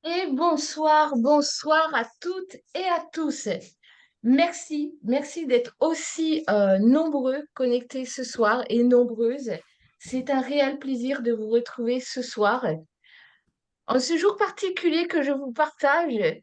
Et bonsoir, bonsoir à toutes et à tous. Merci d'être aussi nombreux connectés ce soir et nombreuses. C'est un réel plaisir de vous retrouver ce soir. En ce jour particulier que je vous partage,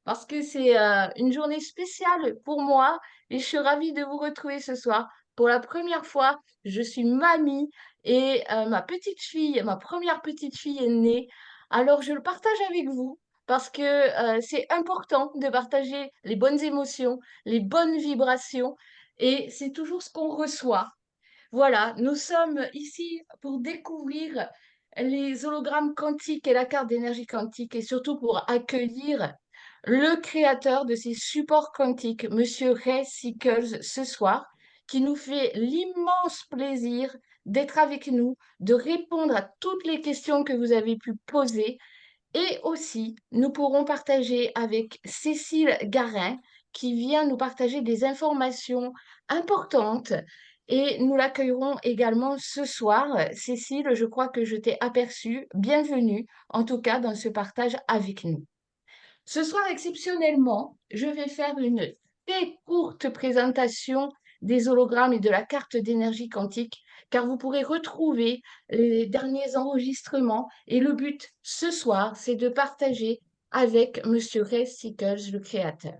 parce que c'est une journée spéciale pour moi et je suis ravie de vous retrouver ce soir. Pour la première fois, je suis mamie et ma première petite fille est née. Alors je le partage avec vous parce que c'est important de partager les bonnes émotions, les bonnes vibrations et c'est toujours ce qu'on reçoit. Voilà, nous sommes ici pour découvrir les hologrammes quantiques et la carte d'énergie quantique et surtout pour accueillir le créateur de ces supports quantiques, Monsieur Ray Sickles, ce soir, qui nous fait l'immense plaisir d'être avec nous, de répondre à toutes les questions que vous avez pu poser et aussi, nous pourrons partager avec Cécile Garin, qui vient nous partager des informations importantes. Et nous l'accueillerons également ce soir. Cécile, je crois que je t'ai aperçue. Bienvenue, en tout cas, dans ce partage avec nous. Ce soir, exceptionnellement, je vais faire une très courte présentation des hologrammes et de la carte d'énergie quantique, car vous pourrez retrouver les derniers enregistrements. Et le but ce soir, c'est de partager avec Monsieur Ray Sickles, le créateur.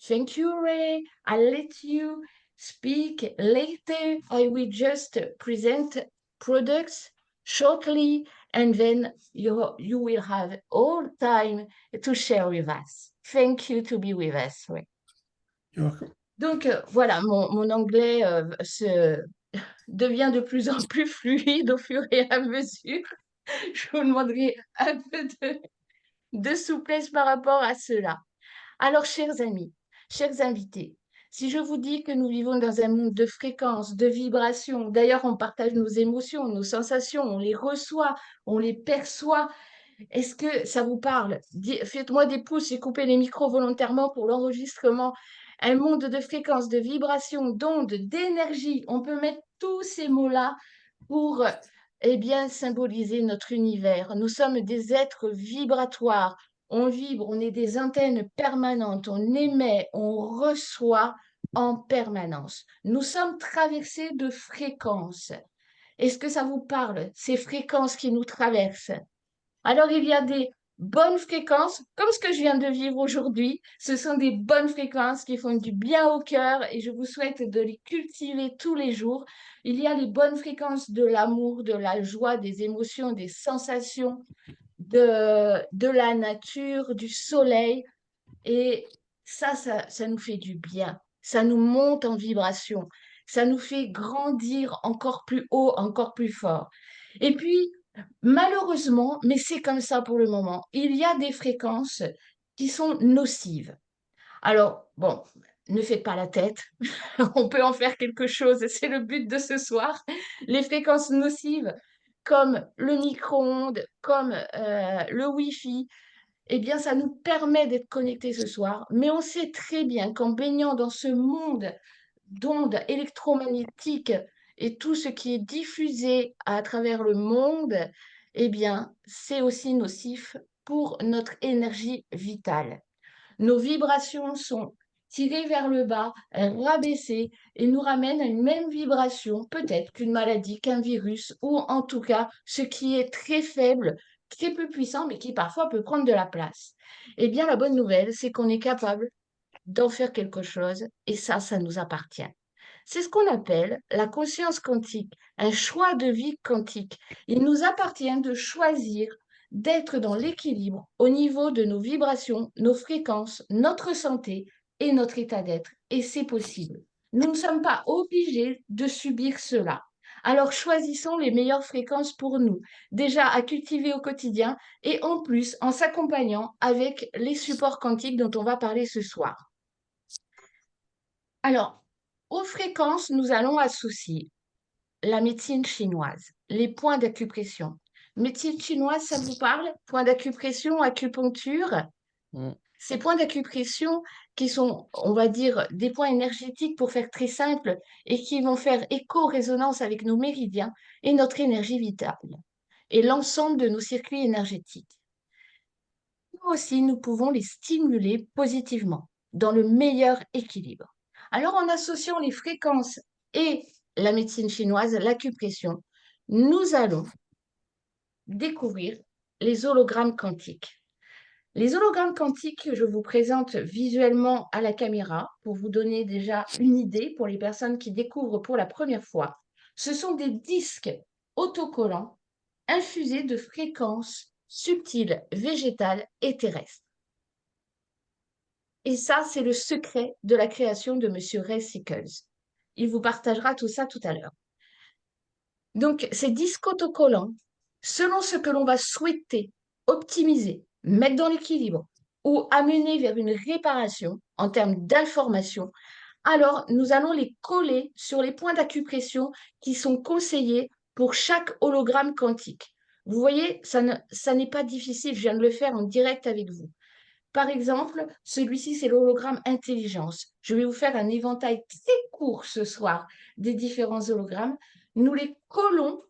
Thank you, Ray. I'll let you speak later. I will just present products shortly, and then you will have all time to share with us. Thank you to be with us, Ray. You're welcome. Donc voilà, mon anglais devient de plus en plus fluide au fur et à mesure. Je vous demanderai un peu de souplesse par rapport à cela. Alors, chers amis, chers invités, si je vous dis que nous vivons dans un monde de fréquences, de vibrations, d'ailleurs on partage nos émotions, nos sensations, on les reçoit, on les perçoit, est-ce que ça vous parle? Faites-moi des pouces, j'ai coupé les micros volontairement pour l'enregistrement. Un monde de fréquences, de vibrations, d'ondes, d'énergie, on peut mettre tous ces mots-là pour eh bien, symboliser notre univers. Nous sommes des êtres vibratoires. On vibre, on est des antennes permanentes, on émet, on reçoit en permanence. Nous sommes traversés de fréquences. Est-ce que ça vous parle, ces fréquences qui nous traversent? Alors, il y a des bonnes fréquences, comme ce que je viens de vivre aujourd'hui. Ce sont des bonnes fréquences qui font du bien au cœur et je vous souhaite de les cultiver tous les jours. Il y a les bonnes fréquences de l'amour, de la joie, des émotions, des sensations, de la nature, du soleil. Et ça nous fait du bien. Ça nous monte en vibration. Ça nous fait grandir encore plus haut, encore plus fort. Et puis, malheureusement, mais c'est comme ça pour le moment, il y a des fréquences qui sont nocives. Alors, bon, ne faites pas la tête, on peut en faire quelque chose, c'est le but de ce soir. Les fréquences nocives, comme le micro-ondes, comme le Wi-Fi, eh bien, ça nous permet d'être connectés ce soir, mais on sait très bien qu'en baignant dans ce monde d'ondes électromagnétiques et tout ce qui est diffusé à travers le monde, eh bien, c'est aussi nocif pour notre énergie vitale. Nos vibrations sont tirées vers le bas, rabaissées et nous ramènent à une même vibration, peut-être qu'une maladie, qu'un virus, ou en tout cas ce qui est très faible, très peu puissant, mais qui parfois peut prendre de la place. Eh bien, la bonne nouvelle, c'est qu'on est capable d'en faire quelque chose et ça nous appartient. C'est ce qu'on appelle la conscience quantique, un choix de vie quantique. Il nous appartient de choisir d'être dans l'équilibre au niveau de nos vibrations, nos fréquences, notre santé et notre état d'être. Et c'est possible. Nous ne sommes pas obligés de subir cela. Alors choisissons les meilleures fréquences pour nous, déjà à cultiver au quotidien et en plus en s'accompagnant avec les supports quantiques dont on va parler ce soir. Alors, aux fréquences, nous allons associer la médecine chinoise, les points d'acupression. Médecine chinoise, ça vous parle? Points d'acupression, acupuncture? Mm. Ces points d'acupression qui sont, on va dire, des points énergétiques pour faire très simple et qui vont faire écho-résonance avec nos méridiens et notre énergie vitale et l'ensemble de nos circuits énergétiques. aussi nous pouvons les stimuler positivement, dans le meilleur équilibre. Alors, en associant les fréquences et la médecine chinoise, l'acupression, nous allons découvrir les hologrammes quantiques. Les hologrammes quantiques que je vous présente visuellement à la caméra, pour vous donner déjà une idée pour les personnes qui découvrent pour la première fois, ce sont des disques autocollants infusés de fréquences subtiles, végétales et terrestres. Et ça, c'est le secret de la création de Monsieur Ray Sickles. Il vous partagera tout ça tout à l'heure. Donc, ces disques autocollants, selon ce que l'on va souhaiter optimiser, mettre dans l'équilibre ou amener vers une réparation en termes d'information, alors nous allons les coller sur les points d'acupression qui sont conseillés pour chaque hologramme quantique. Vous voyez, ça n'est pas difficile, je viens de le faire en direct avec vous. Par exemple, celui-ci, c'est l'hologramme intelligence. Je vais vous faire un éventail très court ce soir des différents hologrammes. Nous les collons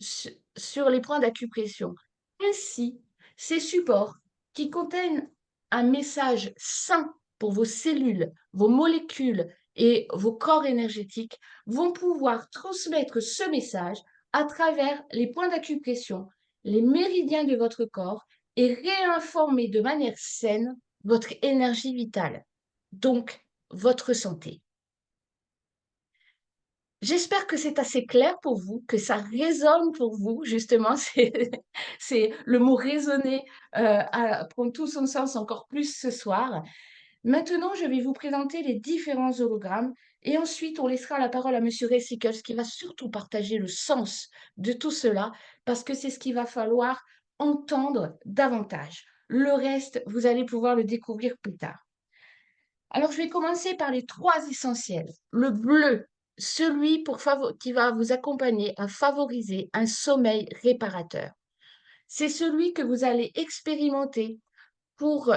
sur les points d'acupression. Ainsi, ces supports qui contiennent un message sain pour vos cellules, vos molécules et vos corps énergétiques vont pouvoir transmettre ce message à travers les points d'acupression, les méridiens de votre corps et réinformer de manière saine votre énergie vitale, donc votre santé. J'espère que c'est assez clair pour vous, que ça résonne pour vous, justement, c'est le mot résonner prend tout son sens encore plus ce soir. Maintenant, je vais vous présenter les différents hologrammes et ensuite on laissera la parole à Monsieur Ray Sickles qui va surtout partager le sens de tout cela parce que c'est ce qu'il va falloir entendre davantage. Le reste, vous allez pouvoir le découvrir plus tard. Alors, je vais commencer par les trois essentiels. Le bleu, celui qui va vous accompagner à favoriser un sommeil réparateur. C'est celui que vous allez expérimenter pour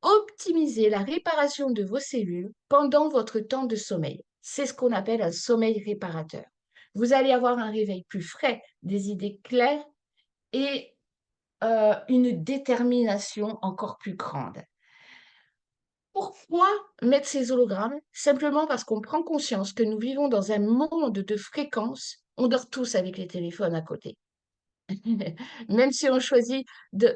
optimiser la réparation de vos cellules pendant votre temps de sommeil. C'est ce qu'on appelle un sommeil réparateur. Vous allez avoir un réveil plus frais, des idées claires et une détermination encore plus grande. Pourquoi mettre ces hologrammes? Simplement parce qu'on prend conscience que nous vivons dans un monde de fréquences. On dort tous avec les téléphones à côté. Même si on choisit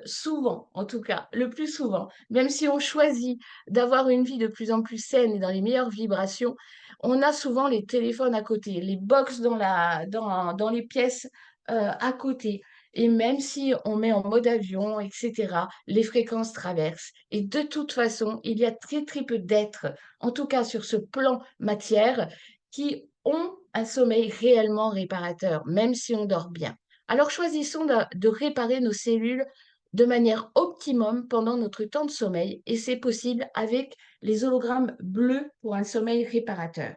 souvent, en tout cas, le plus souvent, même si on choisit d'avoir une vie de plus en plus saine et dans les meilleures vibrations, on a souvent les téléphones à côté, les box dans les pièces à côté. Et même si on met en mode avion, etc., les fréquences traversent. Et de toute façon, il y a très, très peu d'êtres, en tout cas sur ce plan matière, qui ont un sommeil réellement réparateur, même si on dort bien. Alors choisissons de réparer nos cellules de manière optimum pendant notre temps de sommeil et c'est possible avec les hologrammes bleus pour un sommeil réparateur.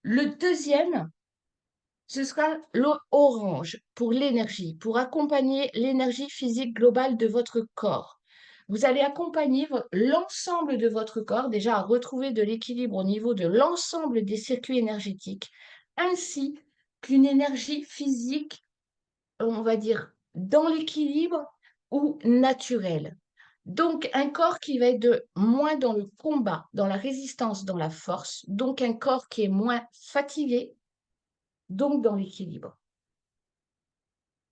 Le deuxième, ce sera l'orange pour l'énergie, pour accompagner l'énergie physique globale de votre corps. Vous allez accompagner l'ensemble de votre corps déjà à retrouver de l'équilibre au niveau de l'ensemble des circuits énergétiques, ainsi qu'une énergie physique on va dire, dans l'équilibre ou naturel. Donc, un corps qui va être moins dans le combat, dans la résistance, dans la force. Donc, un corps qui est moins fatigué, donc dans l'équilibre.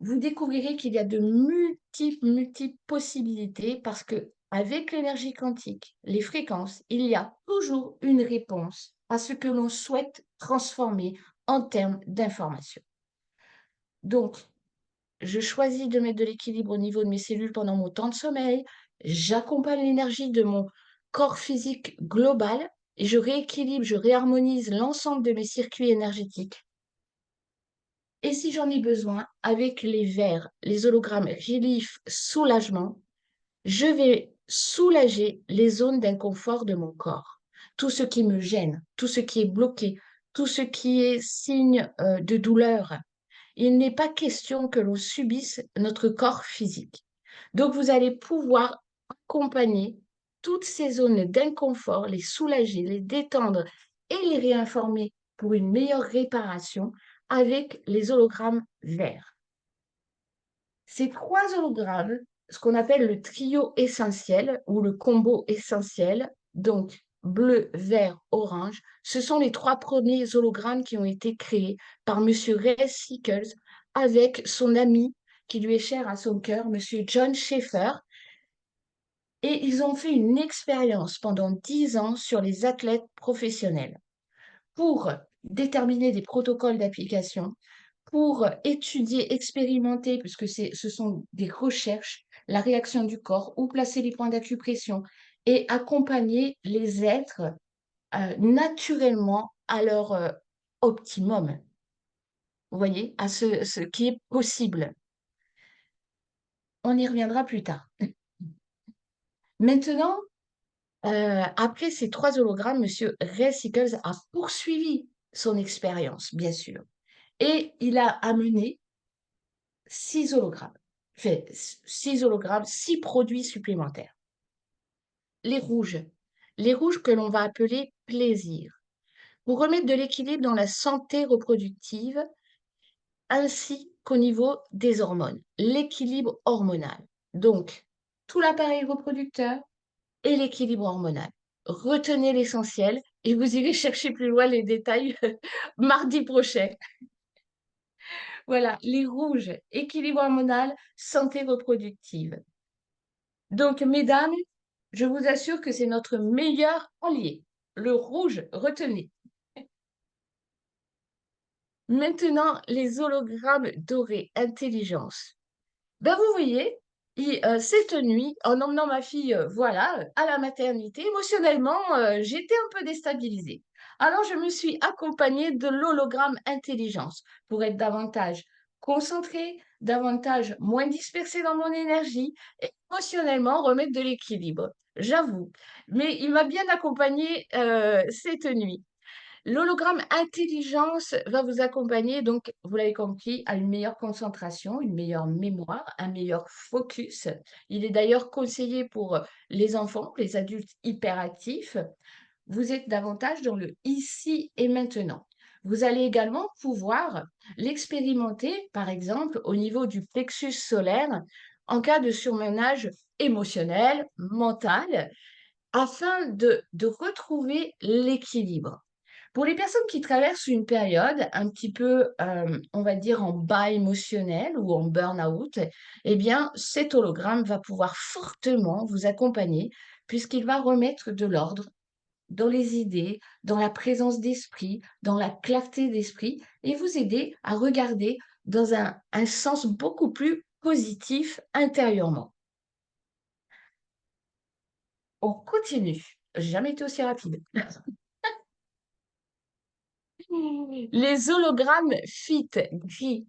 Vous découvrirez qu'il y a de multiples possibilités parce que avec l'énergie quantique, les fréquences, il y a toujours une réponse à ce que l'on souhaite transformer en termes d'information. Donc, je choisis de mettre de l'équilibre au niveau de mes cellules pendant mon temps de sommeil. J'accompagne l'énergie de mon corps physique global et je rééquilibre, je réharmonise l'ensemble de mes circuits énergétiques. Et si j'en ai besoin, avec les verres, les hologrammes relief soulagement, je vais soulager les zones d'inconfort de mon corps. Tout ce qui me gêne, tout ce qui est bloqué, tout ce qui est signe de douleur, il n'est pas question que l'on subisse notre corps physique. Donc, vous allez pouvoir accompagner toutes ces zones d'inconfort, les soulager, les détendre et les réinformer pour une meilleure réparation avec les hologrammes verts. Ces trois hologrammes ce qu'on appelle le trio essentiel ou le combo essentiel. Donc, bleu, vert, orange. Ce sont les trois premiers hologrammes qui ont été créés par Monsieur Ray Sickles avec son ami qui lui est cher à son cœur, Monsieur John Schaeffer. Et ils ont fait une expérience pendant 10 ans sur les athlètes professionnels pour déterminer des protocoles d'application, pour étudier, expérimenter, puisque ce sont des recherches, la réaction du corps, où placer les points d'acupression et accompagner les êtres naturellement à leur optimum, vous voyez, à ce qui est possible. On y reviendra plus tard. Maintenant, après ces trois hologrammes, Monsieur Ray Sickles a poursuivi son expérience, bien sûr, et il a amené 6 hologrammes, fait 6 hologrammes, 6 produits supplémentaires. Les rouges, les rouges que l'on va appeler plaisir, pour remettre de l'équilibre dans la santé reproductive ainsi qu'au niveau des hormones, l'équilibre hormonal. Donc, tout l'appareil reproducteur et l'équilibre hormonal. Retenez l'essentiel et vous irez chercher plus loin les détails mardi prochain. Voilà, les rouges, équilibre hormonal, santé reproductive. Donc, mesdames, je vous assure que c'est notre meilleur allié. Le rouge, retenez. Maintenant, les hologrammes dorés, intelligence. Ben, vous voyez, cette nuit, en emmenant ma fille, voilà, à la maternité, émotionnellement, j'étais un peu déstabilisée. Alors, je me suis accompagnée de l'hologramme intelligence pour être davantage concentrée, davantage moins dispersée dans mon énergie et émotionnellement remettre de l'équilibre. J'avoue. Mais il m'a bien accompagnée cette nuit. L'hologramme intelligence va vous accompagner, donc, vous l'avez compris, à une meilleure concentration, une meilleure mémoire, un meilleur focus. Il est d'ailleurs conseillé pour les enfants, les adultes hyperactifs. Vous êtes davantage dans le ici et maintenant. Vous allez également pouvoir l'expérimenter, par exemple, au niveau du plexus solaire en cas de surmenage émotionnel, mental, afin de retrouver l'équilibre. Pour les personnes qui traversent une période un petit peu, on va dire, en bas émotionnel ou en burn-out, eh bien, cet hologramme va pouvoir fortement vous accompagner puisqu'il va remettre de l'ordre dans les idées, dans la présence d'esprit, dans la clarté d'esprit et vous aider à regarder dans un sens beaucoup plus positif intérieurement. On continue. J'ai jamais été aussi rapide. Les hologrammes fit gris.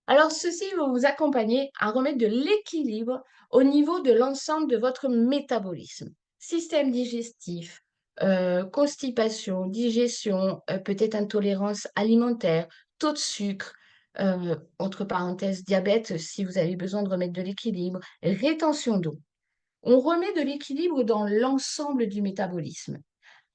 Alors, ceux-ci vont vous accompagner à remettre de l'équilibre au niveau de l'ensemble de votre métabolisme. Système digestif, constipation, digestion, peut-être intolérance alimentaire, taux de sucre, entre parenthèses, diabète si vous avez besoin de remettre de l'équilibre, rétention d'eau. On remet de l'équilibre dans l'ensemble du métabolisme.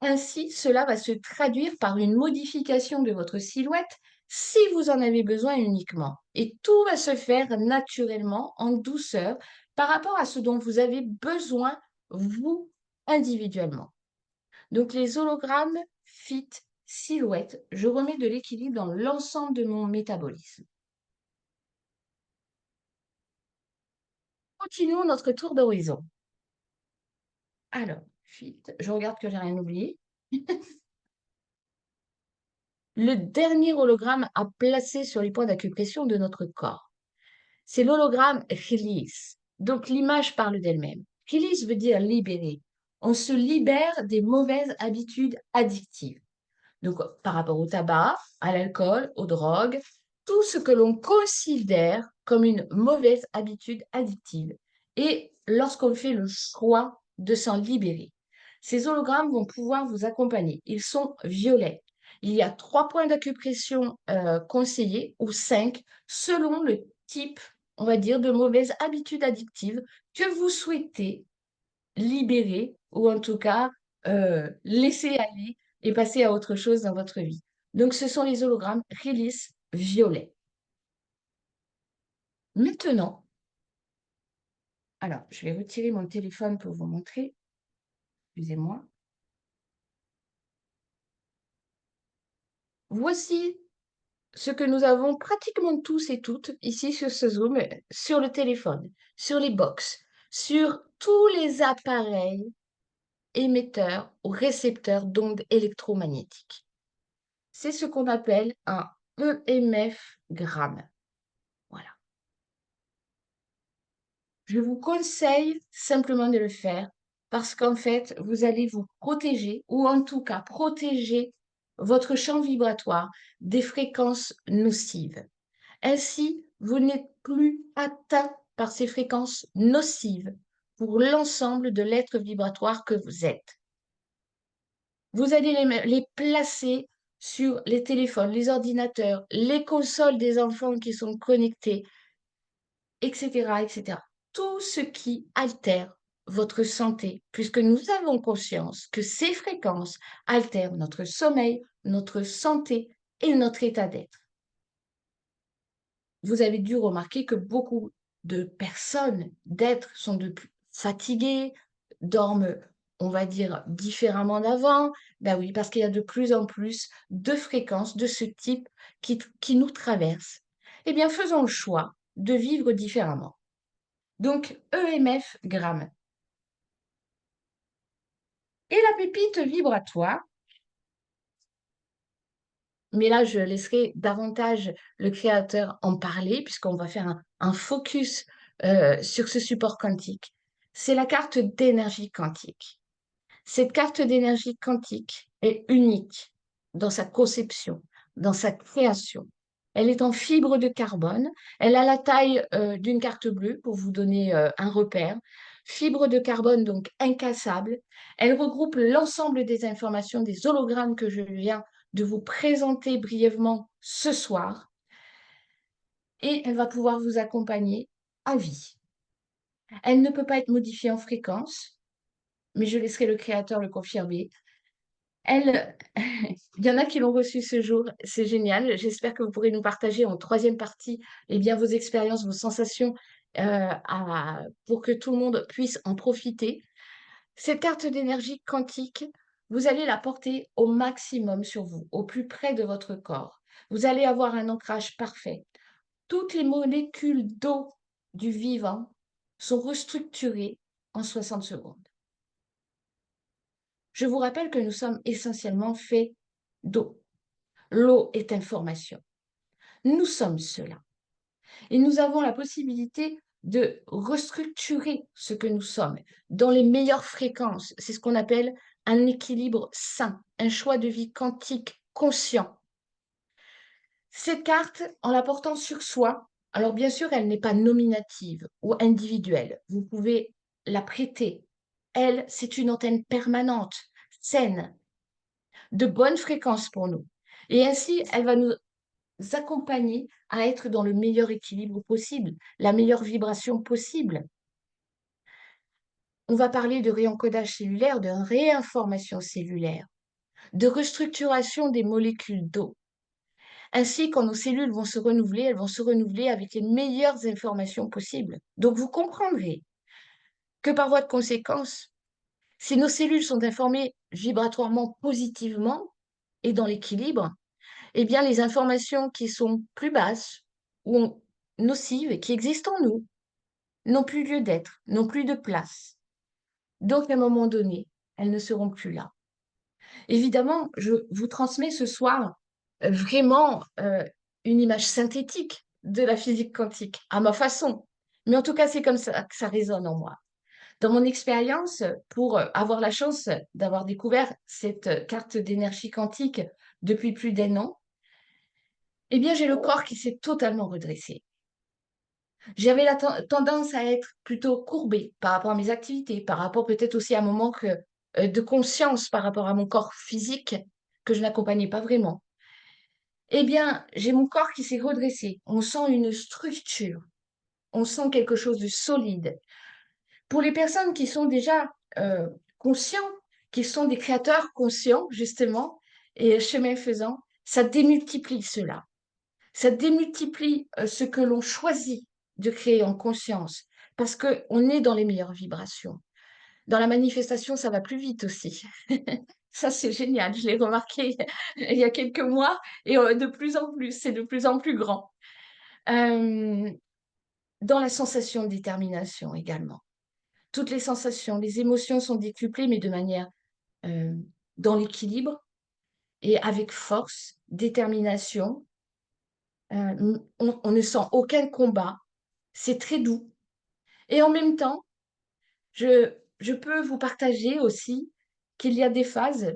Ainsi, cela va se traduire par une modification de votre silhouette si vous en avez besoin uniquement. Et tout va se faire naturellement, en douceur, par rapport à ce dont vous avez besoin, vous, individuellement. Donc, les hologrammes fit silhouette, je remets de l'équilibre dans l'ensemble de mon métabolisme. Continuons notre tour d'horizon. Alors, fit, je regarde que j'ai rien oublié. Le dernier hologramme à placer sur les points d'acupression de notre corps. C'est l'hologramme release. Donc l'image parle d'elle-même. Release veut dire libérer. On se libère des mauvaises habitudes addictives. Donc par rapport au tabac, à l'alcool, aux drogues, tout ce que l'on considère comme une mauvaise habitude addictive. Et lorsqu'on fait le choix de s'en libérer, ces hologrammes vont pouvoir vous accompagner. Ils sont violets. Il y a 3 points d'acupression conseillés ou 5 selon le type, on va dire, de mauvaise habitude addictive que vous souhaitez libérer ou en tout cas laisser aller et passer à autre chose dans votre vie. Donc, ce sont les hologrammes Release violets. Maintenant, Alors, je vais retirer mon téléphone pour vous montrer. Excusez-moi. Voici ce que nous avons pratiquement tous et toutes ici sur ce Zoom, sur le téléphone, sur les box, sur tous les appareils émetteurs ou récepteurs d'ondes électromagnétiques. C'est ce qu'on appelle un EMF gramme. Voilà. Je vous conseille simplement de le faire parce qu'en fait, vous allez vous protéger ou en tout cas protéger votre champ vibratoire des fréquences nocives. Ainsi, vous n'êtes plus atteint par ces fréquences nocives pour l'ensemble de l'être vibratoire que vous êtes. Vous allez les placer sur les téléphones, les ordinateurs, les consoles des enfants qui sont connectés, etc., etc. Tout ce qui altère votre santé, puisque nous avons conscience que ces fréquences altèrent notre sommeil, notre santé et notre état d'être. Vous avez dû remarquer que beaucoup de personnes, d'êtres, sont de plus fatigués, dorment, on va dire, différemment d'avant. Ben oui, parce qu'il y a de plus en plus de fréquences de ce type qui nous traversent. Eh bien, faisons le choix de vivre différemment. Donc, EMF gramme. Et la pépite vibratoire, mais là, je laisserai davantage le créateur en parler, puisqu'on va faire un focus sur ce support quantique. C'est la carte d'énergie quantique. Cette carte d'énergie quantique est unique dans sa conception, dans sa création. Elle est en fibre de carbone. Elle a la taille d'une carte bleue pour vous donner un repère. Fibre de carbone donc incassable. Elle regroupe l'ensemble des informations des hologrammes que je viens de vous présenter brièvement ce soir. Et elle va pouvoir vous accompagner à vie. Elle ne peut pas être modifiée en fréquence, mais je laisserai le créateur le confirmer. Elle, il y en a qui l'ont reçu ce jour, c'est génial. J'espère que vous pourrez nous partager en troisième partie eh bien, vos expériences, vos sensations pour que tout le monde puisse en profiter. Cette carte d'énergie quantique, vous allez la porter au maximum sur vous, au plus près de votre corps. Vous allez avoir un ancrage parfait. Toutes les molécules d'eau du vivant sont restructurées en 60 secondes. Je vous rappelle que nous sommes essentiellement faits d'eau. L'eau est information. Nous sommes cela. Et nous avons la possibilité de restructurer ce que nous sommes dans les meilleures fréquences. C'est ce qu'on appelle un équilibre sain, un choix de vie quantique conscient. Cette carte, en la portant sur soi, alors bien sûr, elle n'est pas nominative ou individuelle. Vous pouvez la prêter. Elle, c'est une antenne permanente, saine, de bonne fréquence pour nous. Et ainsi, elle va nous accompagner à être dans le meilleur équilibre possible, la meilleure vibration possible. On va parler de réencodage cellulaire, de réinformation cellulaire, de restructuration des molécules d'eau. Ainsi, quand nos cellules vont se renouveler, elles vont se renouveler avec les meilleures informations possibles. Donc, vous comprendrez que par voie de conséquence, si nos cellules sont informées vibratoirement positivement et dans l'équilibre, eh bien, les informations qui sont plus basses ou nocives, qui existent en nous, n'ont plus lieu d'être, n'ont plus de place. Donc, à un moment donné, elles ne seront plus là. Évidemment, je vous transmets ce soir vraiment une image synthétique de la physique quantique, à ma façon. Mais en tout cas, c'est comme ça que ça résonne en moi. Dans mon expérience, pour avoir la chance d'avoir découvert cette carte d'énergie quantique depuis plus d'1 an, eh bien, j'ai le corps qui s'est totalement redressé. J'avais la tendance à être plutôt courbée par rapport à mes activités, par rapport peut-être aussi à un manque de conscience par rapport à mon corps physique que je n'accompagnais pas vraiment. Eh bien, j'ai mon corps qui s'est redressé. On sent une structure, on sent quelque chose de solide. Pour les personnes qui sont déjà conscients, qui sont des créateurs conscients, justement, et chemin faisant, ça démultiplie cela. Ça démultiplie ce que l'on choisit de créer en conscience. parce qu'on est dans les meilleures vibrations. Dans la manifestation, ça va plus vite aussi. Ça, c'est génial. Je l'ai remarqué il y a quelques mois et de plus en plus, c'est de plus en plus grand. Euh, dans la sensation de détermination également. Toutes les sensations, les émotions sont décuplées, mais de manière euh, dans l'équilibre et avec force, détermination. On ne sent aucun combat. C'est très doux. Et en même temps, je peux vous partager aussi qu'il y a des phases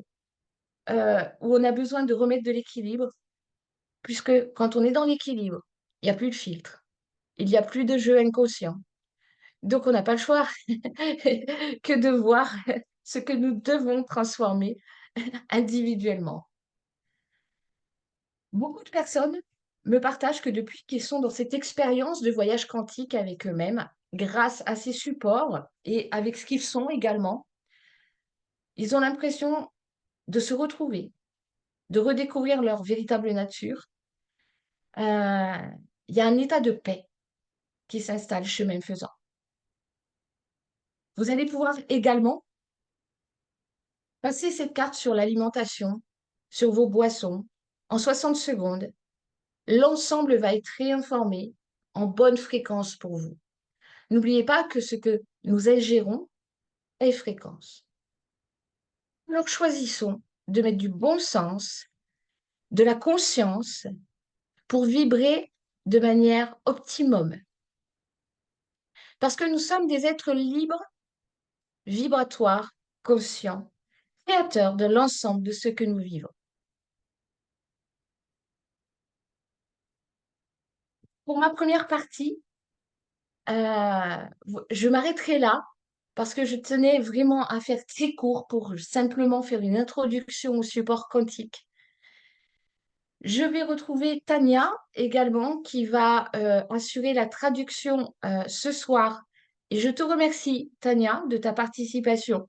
où on a besoin de remettre de l'équilibre, puisque quand on est dans l'équilibre, il n'y a plus de filtre, il n'y a plus de jeu inconscient. Donc, on n'a pas le choix que de voir ce que nous devons transformer individuellement. Beaucoup de personnes me partagent que depuis qu'ils sont dans cette expérience de voyage quantique avec eux-mêmes, grâce à ces supports et avec ce qu'ils sont également, ils ont l'impression de se retrouver, de redécouvrir leur véritable nature. Il y a un état de paix qui s'installe chemin faisant. Vous allez pouvoir également passer cette carte sur l'alimentation, sur vos boissons, en 60 secondes. L'ensemble va être réinformé en bonne fréquence pour vous. N'oubliez pas que ce que nous ingérons est fréquence. Alors choisissons de mettre du bon sens, de la conscience pour vibrer de manière optimum. Parce que nous sommes des êtres libres, vibratoires, conscients, créateurs de l'ensemble de ce que nous vivons. Pour ma première partie, je m'arrêterai là parce que je tenais vraiment à faire très court pour simplement faire une introduction au support quantique. Je vais retrouver Tania également qui va assurer la traduction ce soir. Et je te remercie, Tania, de ta participation.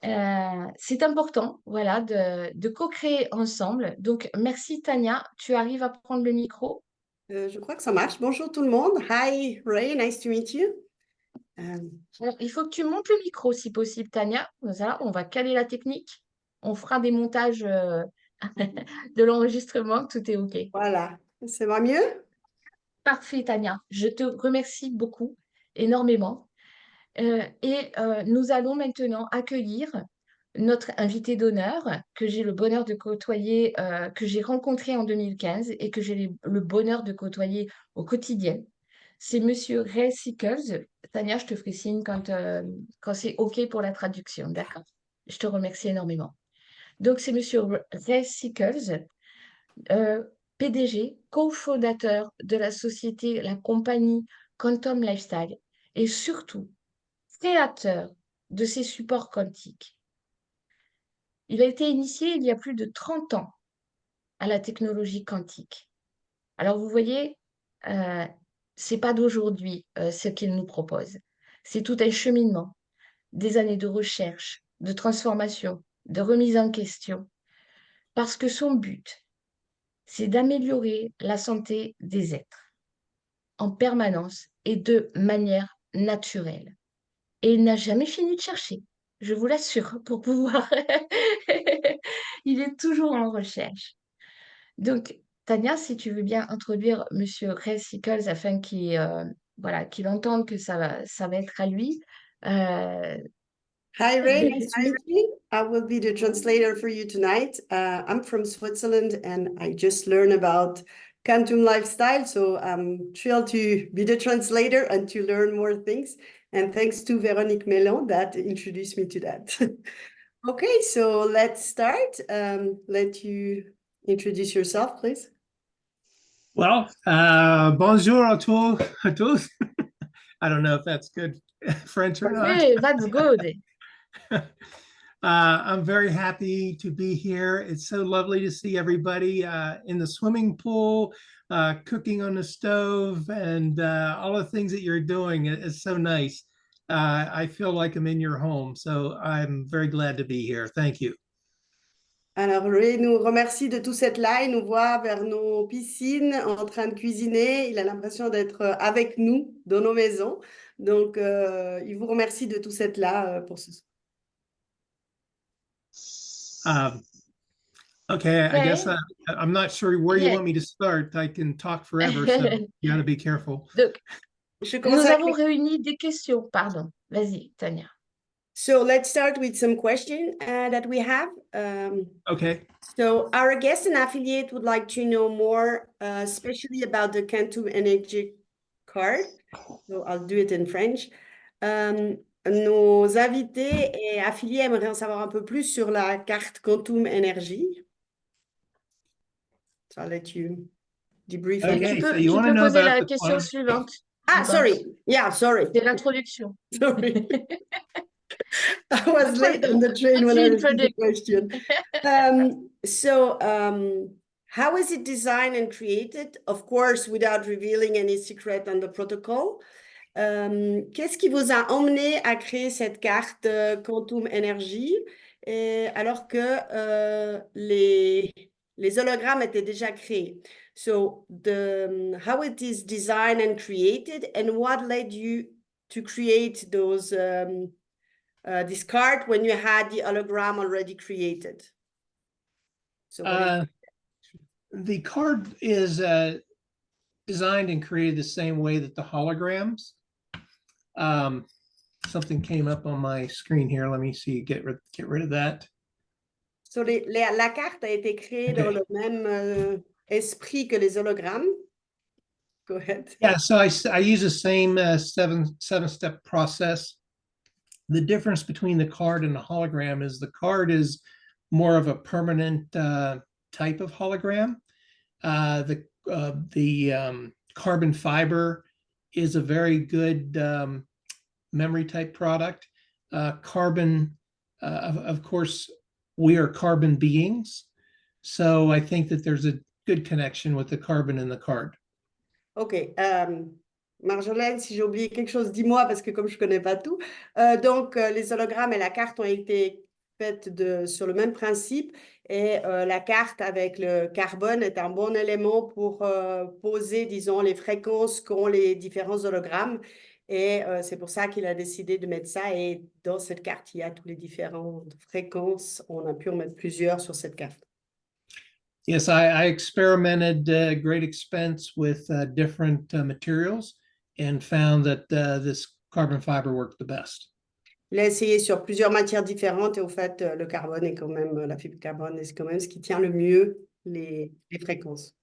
C'est important, voilà, de co-créer ensemble. Donc, merci, Tania. Tu arrives à prendre le micro? Je crois que ça marche. Bonjour tout le monde. Hi Ray, nice to meet you. Alors, il faut que tu montes le micro si possible, Tania. Voilà, on va caler la technique. On fera des montages de l'enregistrement. Tout est OK. Voilà, ça va mieux? Parfait, Tania. Je te remercie beaucoup, énormément. Nous allons maintenant accueillir notre invité d'honneur que j'ai le bonheur de côtoyer, que j'ai rencontré en 2015 et que j'ai le bonheur de côtoyer au quotidien. C'est Monsieur Ray Sickles. Tania, je te ferai signe quand c'est OK pour la traduction, d'accord? Je te remercie énormément. Donc, c'est Monsieur Ray Sickles, PDG, cofondateur de la société, la compagnie Quantum Lifestyle et surtout créateur de ces supports quantiques. Il a été initié il y a plus de 30 ans à la technologie quantique. Alors vous voyez, c'est pas d'aujourd'hui ce qu'il nous propose. C'est tout un cheminement, des années de recherche, de transformation, de remise en question, parce que son but, c'est d'améliorer la santé des êtres en permanence et de manière naturelle. Et il n'a jamais fini de chercher, je vous l'assure, pour pouvoir. Il est toujours en recherche. Donc, Tania, si tu veux bien introduire Monsieur Ray Sickles afin voilà, qu'il entende que ça va être à lui. Euh, Hi Ray, nice to meet you. I will be the translator for you tonight. I'm from Switzerland and I just learned about quantum lifestyle, so I'm thrilled to be the translator and to learn more things. And thanks to Véronique Mellon that introduced me to that. Okay, so let's start. Let you introduce yourself, please. Well, bonjour à tous. I don't know if that's good French or not. Okay, that's good. I'm very happy to be here. It's so lovely to see everybody in the swimming pool, cooking on the stove, and all the things that you're doing. It's so nice. I feel like I'm in your home, so I'm very glad to be here. Thank you. Alors, Ray nous remercie de tout cette là. Il nous voit vers nos piscines en train de cuisiner. Il a l'impression d'être avec nous dans nos maisons. Donc, il vous remercie de tous être là pour ce soir. Okay, I guess Okay. I'm not sure where you Yeah. want me to start. I can talk forever, so you got to be careful. Donc, Je commence nous avec avons réuni des questions. Pardon. Vas-y, Tania. So let's start with some questions that we have. Okay. So our guest and affiliate would like to know more, especially about the Quantum Energy card. So I'll do it in French. Nos invités et affiliés aimeraient en savoir un peu plus sur la carte Quantum Energy. So I'll let you debrief. Okay, so you Tu want to peux know poser about la the question quantum. suivante. Ah, sorry. Yeah, sorry. C'est l'introduction. Sorry. I was That's late on the train when I received the question. How is it designed and created? Of course, without revealing any secret on the protocol. Qu'est-ce qui vous a emmené à créer cette carte Quantum Energy alors que les hologrammes étaient déjà créés? So, how it is designed and created, and what led you to create those this card when you had the hologram already created? So the card is designed and created the same way that the holograms. Something came up on my screen here. Let me see. Get rid of that. So la carte a été créée dans le même esprit que les hologrammes. Go ahead. Yeah, so I use the same seven-step process. The difference between the card and the hologram is the card is more of a permanent type of hologram. The carbon fiber is a very good memory type product. Carbon, of course, we are carbon beings. So I think that there's a good connection with the carbon in the card. Ok. Marjolaine, si j'ai oublié quelque chose, dis-moi, parce que comme je ne connais pas tout. Donc, les hologrammes et la carte ont été faites sur le même principe. Et la carte avec le carbone est un bon élément pour poser, disons, les fréquences qu'ont les différents hologrammes. Et c'est pour ça qu'il a décidé de mettre ça. Et dans cette carte, il y a toutes les différentes fréquences. On a pu en mettre plusieurs sur cette carte. Yes, I experimented great expense with different materials and found that this carbon fiber worked the best. Il a essayé sur plusieurs matières différentes et au fait, le carbone est quand même, la fibre de carbone est quand même ce qui tient le mieux les fréquences.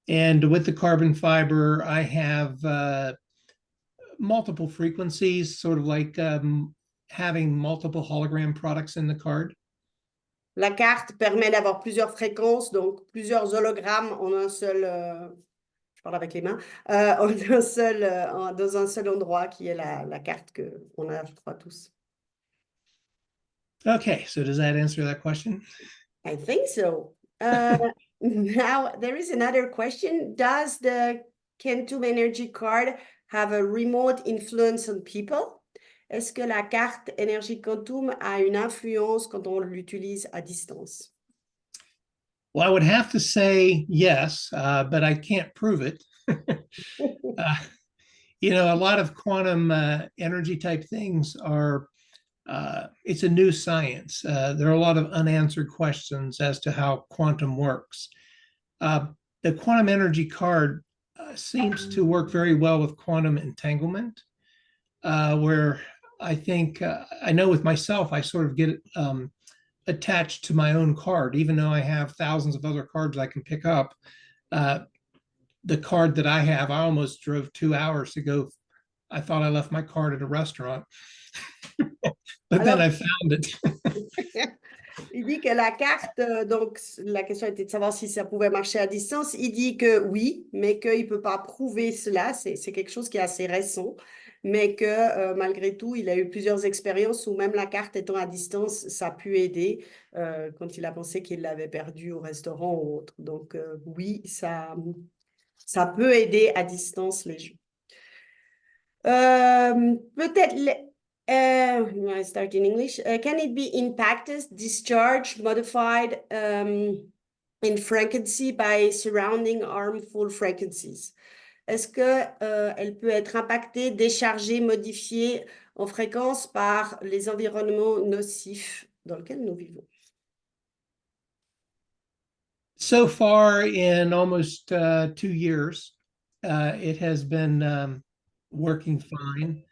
And with the carbon fiber, I have multiple frequencies, sort of like having multiple hologram products in the card. La carte permet d'avoir plusieurs fréquences, donc plusieurs hologrammes en un seul, je parle avec les mains, dans un seul endroit qui est la carte qu'on a, je crois, tous. Okay, so does that answer that question? I think so. Now, there is another question. Does the Quantum Energy card have a remote influence on people? Est-ce que la carte énergie quantum a une influence quand on l'utilise à distance? Well, I would have to say yes, but I can't prove it. You know, a lot of quantum energy type things are, it's a new science. There are a lot of unanswered questions as to how quantum works. The quantum energy card seems to work very well with quantum entanglement, where I think, I know with myself, I sort of get attached to my own card, even though I have thousands of other cards I can pick up. The card that I have, I almost drove 2 hours to go. I thought I left my card at a restaurant, but then I found it. Il dit que la carte, donc la question était de savoir si ça pouvait marcher à distance. Il dit que oui, mais qu'il ne peut pas prouver cela. C'est quelque chose qui est assez récent, mais que malgré tout, il a eu plusieurs expériences où même la carte étant à distance, ça a pu aider quand il a pensé qu'il l'avait perdue au restaurant ou autre. Donc oui, ça peut aider à distance les gens. Peut-être... I start in English. Can it be impacted, discharged, modified in frequency by surrounding harmful frequencies? est-ce que elle peut être impactée, déchargée, modifiée en fréquence par les environnements nocifs dans lesquels nous vivons? So far, in almost 2 years, it has been working fine.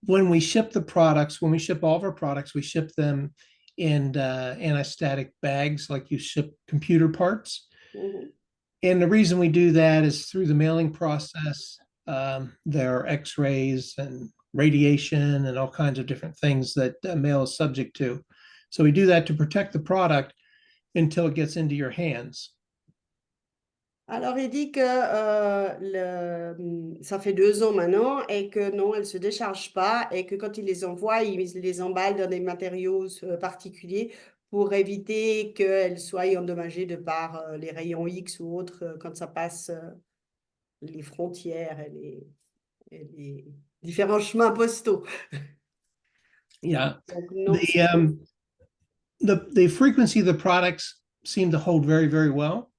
When we ship the products, when we ship all of our products, we ship them in anti-static bags like you ship computer parts. Mhm. And the reason we do that is through the mailing process. There are x-rays and radiation and all kinds of different things that mail is subject to. So we do that to protect the product until it gets into your hands. Alors, il dit que ça fait 2 ans maintenant et que non, elles ne se déchargent pas et que quand il les envoie, il les emballe dans des matériaux particuliers pour éviter qu'elles soient endommagées de par les rayons X ou autres quand ça passe les frontières et les différents chemins postaux. Yeah. Donc, non, The frequency of the products seem to hold very, very well.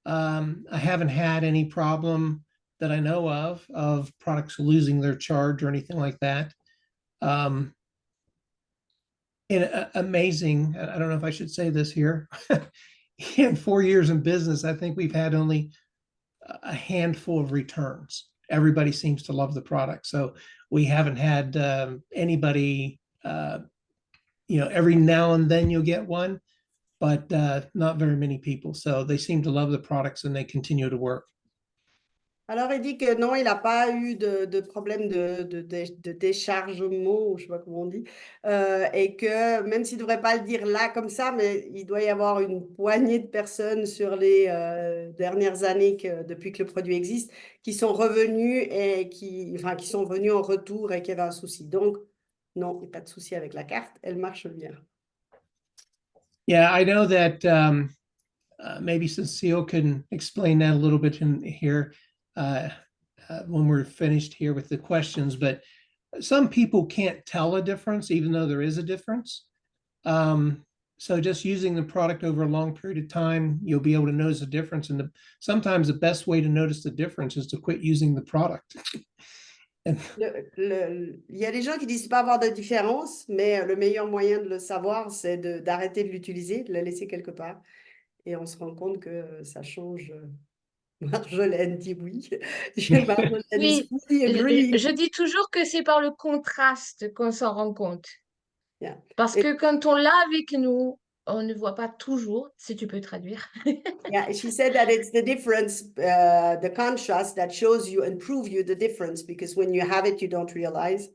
I haven't had any problem that I know of products losing their charge or anything like that. And amazing, I don't know if I should say this here. In 4 years in business, I think we've had only a handful of returns. Everybody seems to love the product. So we haven't had anybody, every now and then you'll get one, but not very many people. So they seem to love the products and they continue to work. Alors, il dit que non, il n'a pas eu de problème de déchargement, je ne sais pas comment on dit, et que même s'il ne devrait pas le dire là comme ça, mais il doit y avoir une poignée de personnes sur les dernières années, depuis que le produit existe, qui sont revenues et qui sont venus en retour et qui avaient un souci. Donc, non, il n'y a pas de souci avec la carte, elle marche bien. Yeah, I know that maybe Cecile can explain that a little bit in here. When we're finished here with the questions, but some people can't tell a difference, even though there is a difference. So just using the product over a long period of time, you'll be able to notice a difference. And sometimes the best way to notice the difference is to quit using the product. Il y a des gens qui disent pas avoir de différence, mais le meilleur moyen de le savoir, c'est d'arrêter de l'utiliser, de la laisser quelque part. Et on se rend compte que ça change. Marjolaine dit oui. Marjolaine is Oui, fully agreeing. je dis toujours que c'est par le contraste qu'on s'en rend compte. Yeah. Parce que quand on l'a avec nous, on ne voit pas toujours, si tu peux traduire. Yeah, she said that it's the difference, the contrast that shows you and prove you the difference, because when you have it, you don't realize.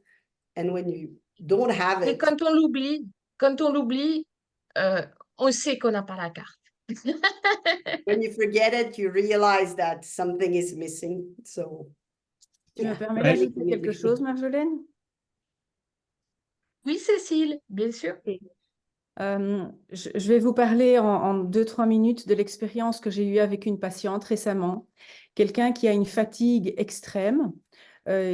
And when you don't have Et it, quand on l'oublie, on sait qu'on n'a pas la carte. when you forget it, you realize that something is missing. So, Tu yeah. me permets Right. d'ajouter quelque chose, Marjolaine? Oui, Cécile, bien sûr. Je vais vous parler en 2-3 minutes de l'expérience que j'ai eue avec une patiente récemment. Quelqu'un qui a une fatigue extrême,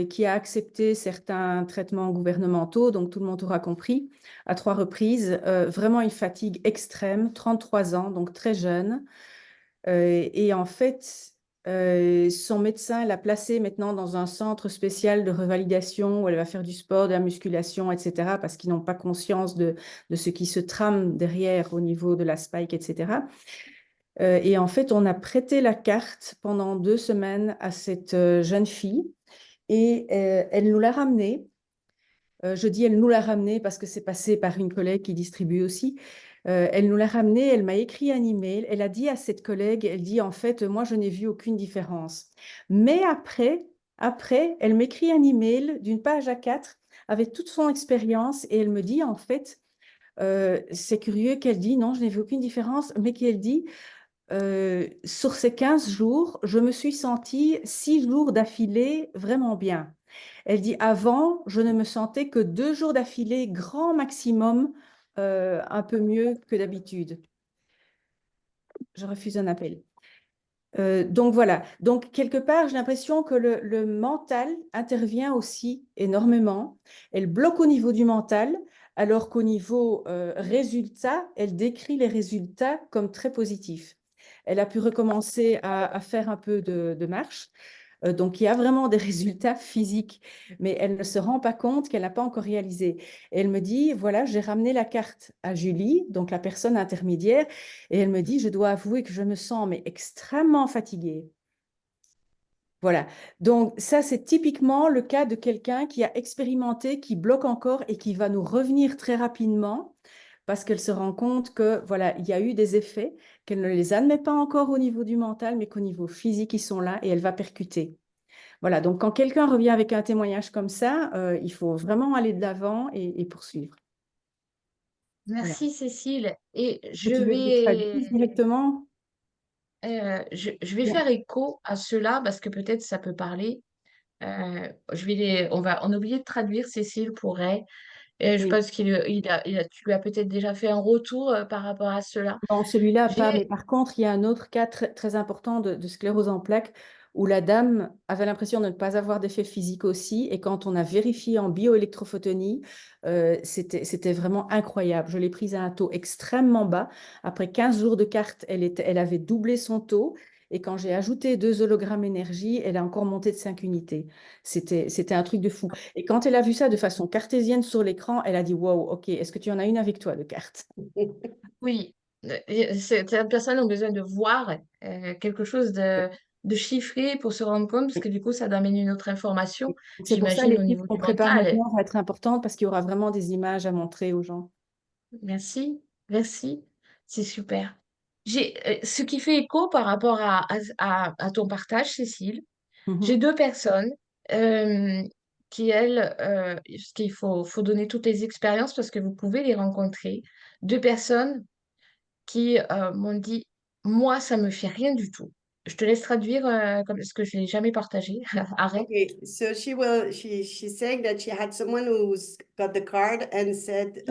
qui a accepté certains traitements gouvernementaux, donc tout le monde aura compris, à 3 reprises. Vraiment une fatigue extrême, 33 ans, donc très jeune. Et en fait, son médecin l'a placée maintenant dans un centre spécial de revalidation où elle va faire du sport, de la musculation, etc., parce qu'ils n'ont pas conscience de ce qui se trame derrière au niveau de la spike, etc. Et en fait, on a prêté la carte pendant 2 semaines à cette jeune fille et elle nous l'a ramenée. Je dis elle nous l'a ramenée parce que c'est passé par une collègue qui distribue aussi. Elle nous l'a ramenée, elle m'a écrit un email, elle a dit à cette collègue, elle dit en fait, moi je n'ai vu aucune différence. Mais après, elle m'écrit un email d'une page A4 avec toute son expérience et elle me dit en fait, c'est curieux qu'elle dit non, je n'ai vu aucune différence, mais qu'elle dit sur ces 15 jours, je me suis sentie 6 jours d'affilée vraiment bien. Elle dit avant, je ne me sentais que 2 jours d'affilée, grand maximum, un peu mieux que d'habitude. Je refuse un appel. Donc voilà, donc quelque part, j'ai l'impression que le mental intervient aussi énormément. Elle bloque au niveau du mental, alors qu'au niveau résultat, elle décrit les résultats comme très positifs. elle a pu recommencer à faire un peu de marche. Donc, il y a vraiment des résultats physiques, mais elle ne se rend pas compte qu'elle n'a pas encore réalisé. Et elle me dit, voilà, j'ai ramené la carte à Julie, donc la personne intermédiaire, et elle me dit, je dois avouer que je me sens mais extrêmement fatiguée. Voilà, donc ça c'est typiquement le cas de quelqu'un qui a expérimenté, qui bloque encore et qui va nous revenir très rapidement parce qu'elle se rend compte que voilà, il y a eu des effets, qu'elle ne les admet pas encore au niveau du mental, mais qu'au niveau physique, ils sont là et elle va percuter. Voilà, donc quand quelqu'un revient avec un témoignage comme ça, il faut vraiment aller de l'avant et poursuivre. Voilà. Merci Cécile. Et Est-ce que tu veux que je traduise directement? je vais faire écho à cela parce que peut-être ça peut parler. On a oublié de traduire Cécile pour elle. Et je Oui. pense tu lui as peut-être déjà fait un retour par rapport à cela. Non, celui-là pas, mais J'ai, par contre, il y a un autre cas très, très important de sclérose en plaques où la dame avait l'impression de ne pas avoir d'effet physique aussi. Et quand on a vérifié en bioélectrophotonie, c'était vraiment incroyable. Je l'ai prise à un taux extrêmement bas. Après 15 jours de carte, elle avait doublé son taux. Et quand j'ai ajouté 2 hologrammes énergie, elle a encore monté de 5 unités. C'était un truc de fou. Et quand elle a vu ça de façon cartésienne sur l'écran, elle a dit, wow, OK, est-ce que tu en as une avec toi de carte? oui, certaines personnes ont besoin de voir quelque chose de chiffré pour se rendre compte, parce que du coup, ça amène une autre information, C'est pour ça j'imagine, au l'équipe niveau qu'on du prépare mental. maintenant va être importante parce qu'il y aura vraiment des images à montrer aux gens. Merci, merci, c'est super. Ce qui fait écho par rapport à ton partage, Cécile. J'ai Mhm. 2 personnes euh, qui, elles, parce qu'il faut donner toutes les expériences parce que vous pouvez les rencontrer. 2 personnes qui m'ont dit, moi, ça me fait rien du tout. Je te laisse traduire comme ce que je n'ai jamais partagé. Arrête. Okay, so she's saying that she had someone who's got the card and said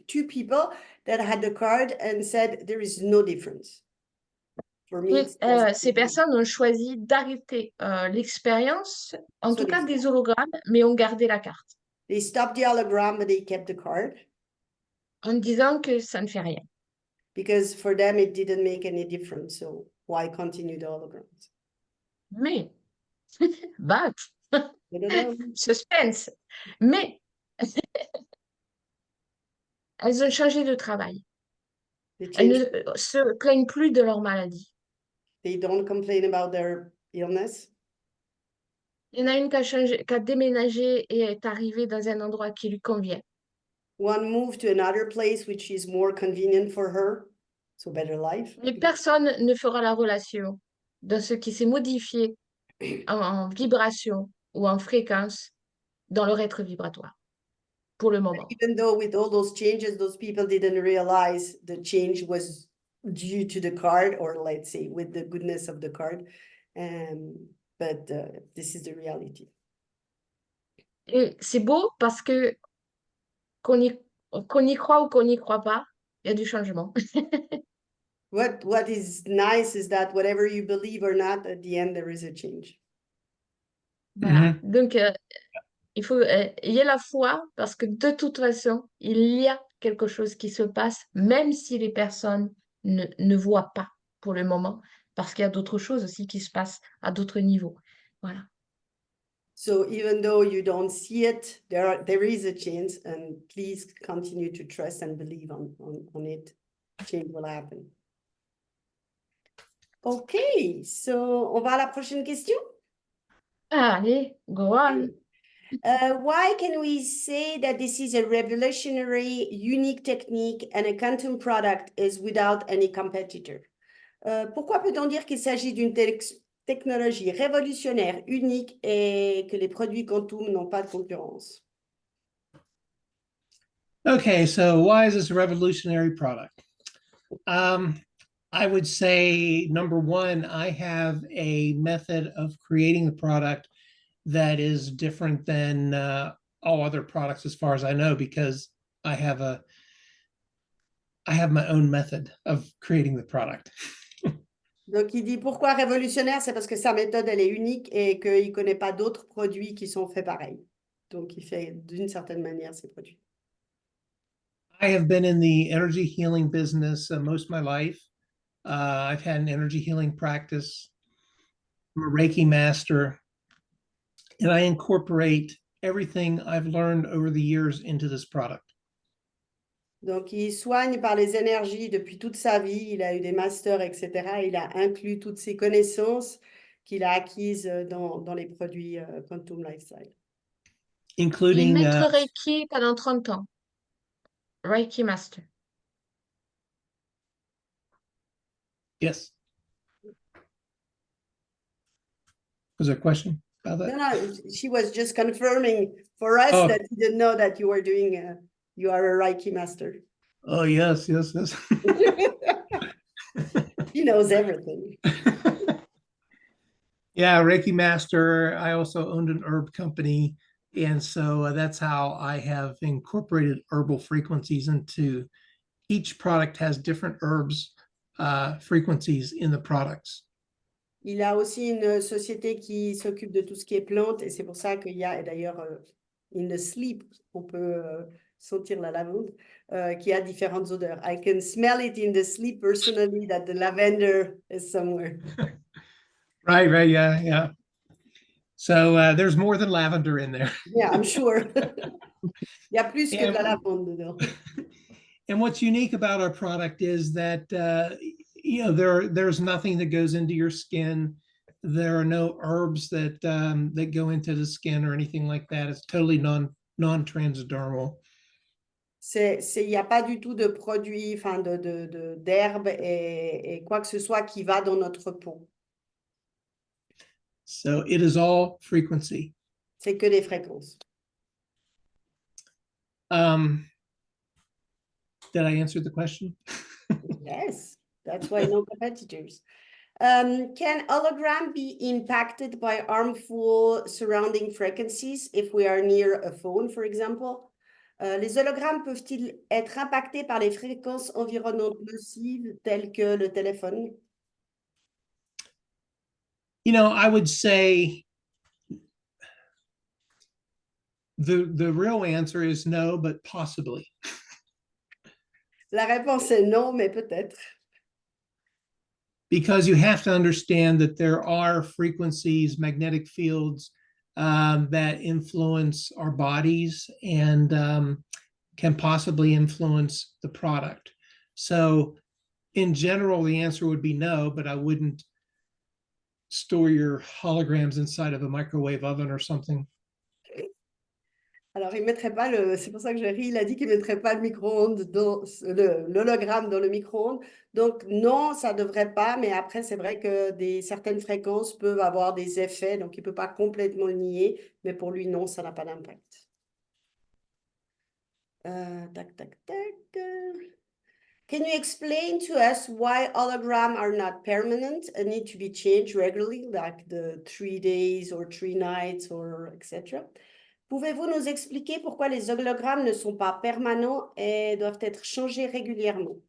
two people that had the card and said there is no difference. For me, Et, it's just ces personnes ont choisi d'arrêter l'expérience, en so tout cas des hologrammes, mais ont gardé la carte, they stopped the hologram, but they kept the card en disant que ça ne fait rien. because for them it didn't make any difference. So why continue the holograms? Mais, but, I don't know. suspense. Mais, elles ont changé de travail. They Elles changed. ne se plaignent plus de leur maladie. They don't complain about their illness. Il y en a une qui a déménagé et est arrivée dans un endroit qui lui convient. One moved to another place which is more convenient for her, so better life. Mais personne ne fera la relation de ce qui s'est modifié en vibration ou en fréquence dans leur être vibratoire, pour le moment. Even though with all those changes, those people didn't realize the change was due to the card, or let's say with the goodness of the card. But this is the reality. Et c'est beau parce que qu'on y croit ou qu'on n'y croit pas, il y a du changement. What is nice is that whatever you believe or not, at the end there is a change. Voilà. Donc, il faut y a la foi parce que de toute façon, il y a quelque chose qui se passe, même si les personnes ne voient pas pour le moment, parce qu'il y a d'autres choses aussi qui se passent à d'autres niveaux. Voilà. So even though you don't see it, there is a change, and please continue to trust and believe on it. Change will happen. Okay, so on va à la prochaine question. Allez, go on. Why can we say that this is a revolutionary, unique technique and a quantum product is without any competitor? Pourquoi peut-on dire qu'il s'agit d'une technologie révolutionnaire, unique et que les produits quantum n'ont pas de concurrence? Okay, so why is this a revolutionary product? I would say, number one, I have a method of creating the product that is different than all other products as far as I know, because I have my own method of creating the product. Donc, il dit pourquoi révolutionnaire? C'est parce que sa méthode, elle est unique et qu'il ne connaît pas d'autres produits qui sont faits pareil. Donc, il fait d'une certaine manière ses produits. I have been in the energy healing business most of my life. I've had an energy healing practice. I'm a Reiki master, and I incorporate everything I've learned over the years into this product. Donc, il soigne par les énergies depuis toute sa vie. Il a eu des masters, etc. Il a inclus toutes ses connaissances qu'il a acquises dans les produits Quantum Lifestyle. Il est Including, maître Reiki pendant 30 ans. Reiki Master. yes. Was there a question about that? No, she was just confirming for us Oh. that he didn't know that you were doing, you are a Reiki master. Oh, yes. He knows everything. Yeah, Reiki master. I also owned an herb company. And so that's how I have incorporated herbal frequencies into each product has different herbs frequencies in the products. Il a aussi une société qui s'occupe de tout ce qui est plantes et c'est pour ça qu'il y a, et d'ailleurs, in the sleep, on peut sentir la lavande, qui a différentes odeurs. I can smell it in the sleep personally that the lavender is somewhere. Right, yeah. So there's more than lavender in there. Yeah, I'm sure. Il y a plus que de la lavande dedans. And what's unique about our product is that there's nothing that goes into your skin. There are no herbs that go into the skin or anything like that. It's totally non-transdermal. Il n'y a pas du tout de produits, enfin d'herbes et quoi que ce soit qui va dans notre peau. So it is all frequency. C'est que des fréquences. Did I answer the question? Yes, that's why no competitors. Can hologram be impacted by harmful surrounding frequencies if we are near a phone, for example? Les hologrammes peuvent-ils être impactés par les fréquences environnantes nocives telles que le téléphone? I would say the real answer is no, but possibly. La réponse est non, mais peut-être. Because you have to understand that there are frequencies, magnetic fields that influence our bodies and can possibly influence the product. So in general, the answer would be no, but I wouldn't store your holograms inside of a microwave oven or something. Alors, il mettrait pas c'est pour ça que j'ai ri, il a dit qu'il ne mettrait pas le micro-ondes l'hologramme dans le micro-ondes. Donc, non, ça ne devrait pas, mais après, c'est vrai que certaines fréquences peuvent avoir des effets, donc il ne peut pas complètement le nier, mais pour lui, non, ça n'a pas d'impact. Can you explain to us why holograms are not permanent and need to be changed regularly, like the 3 days or 3 nights or etc.? Pouvez-vous nous expliquer pourquoi les hologrammes ne sont pas permanents et doivent être changés régulièrement?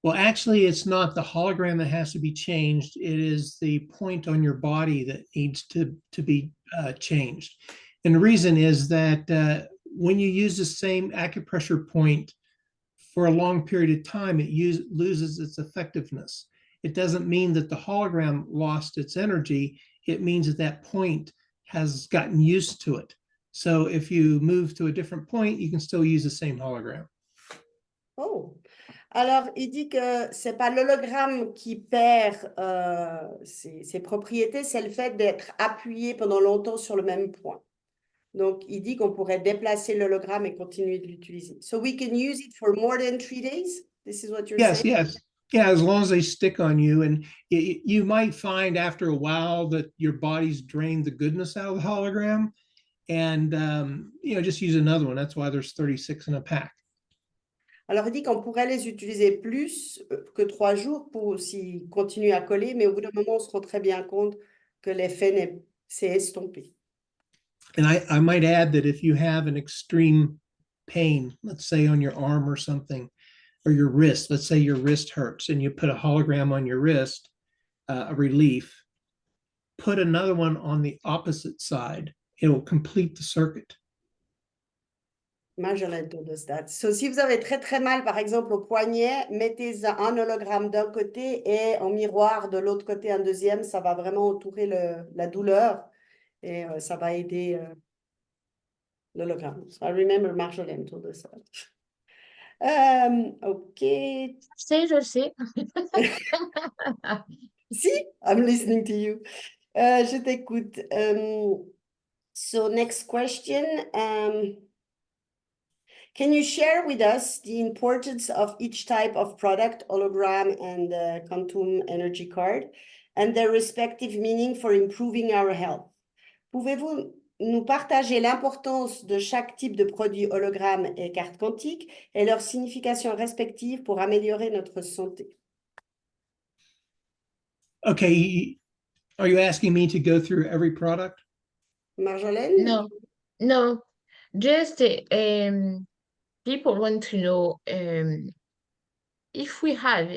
Well, actually, it's not the hologram that has to be changed. It is the point on your body that needs to be changed. And the reason is that when you use the same acupressure point for a long period of time, it loses its effectiveness. It doesn't mean that the hologram lost its energy. It means that point has gotten used to it. So if you move to a different point, you can still use the same hologram. Oh, alors il dit que c'est pas l'hologramme qui perd ses propriétés, c'est le fait d'être appuyé pendant longtemps sur le même point. Donc il dit qu'on pourrait déplacer l'hologramme et continuer de l'utiliser. So we can use it for more than 3 days? This is what you're saying? Yes. Yeah, as long as they stick on you. And you might find after a while that your body's drained the goodness out of the hologram. And, just use another one. That's why there's 36 in a pack. Alors, il dit qu'on pourrait les utiliser plus que 3 jours pour s'ils continuent à coller, mais au bout d'un moment, on se rend très bien compte que l'effet s'est estompé. And I might add that if you have an extreme pain, let's say on your arm or something, or your wrist, let's say your wrist hurts and you put a hologram on your wrist, a relief, put another one on the opposite side. It will complete the circuit. Marjolaine told us that. So, si vous avez très très mal, par exemple, au poignet, mettez un hologramme d'un côté et en miroir de l'autre côté un deuxième. Ça va vraiment entourer la douleur et ça va aider l'hologramme. So, I remember Marjolaine told us that. OK. Je sais. Si, I'm listening to you. Je t'écoute. So, next question. Can you share with us the importance of each type of product, hologram and quantum energy card, and their respective meaning for improving our health? Pouvez-vous nous partager l'importance de chaque type de produit hologramme et carte quantique et leur signification respective pour améliorer notre santé? Okay, are you asking me to go through every product? Marjolaine? No, just people want to know if we have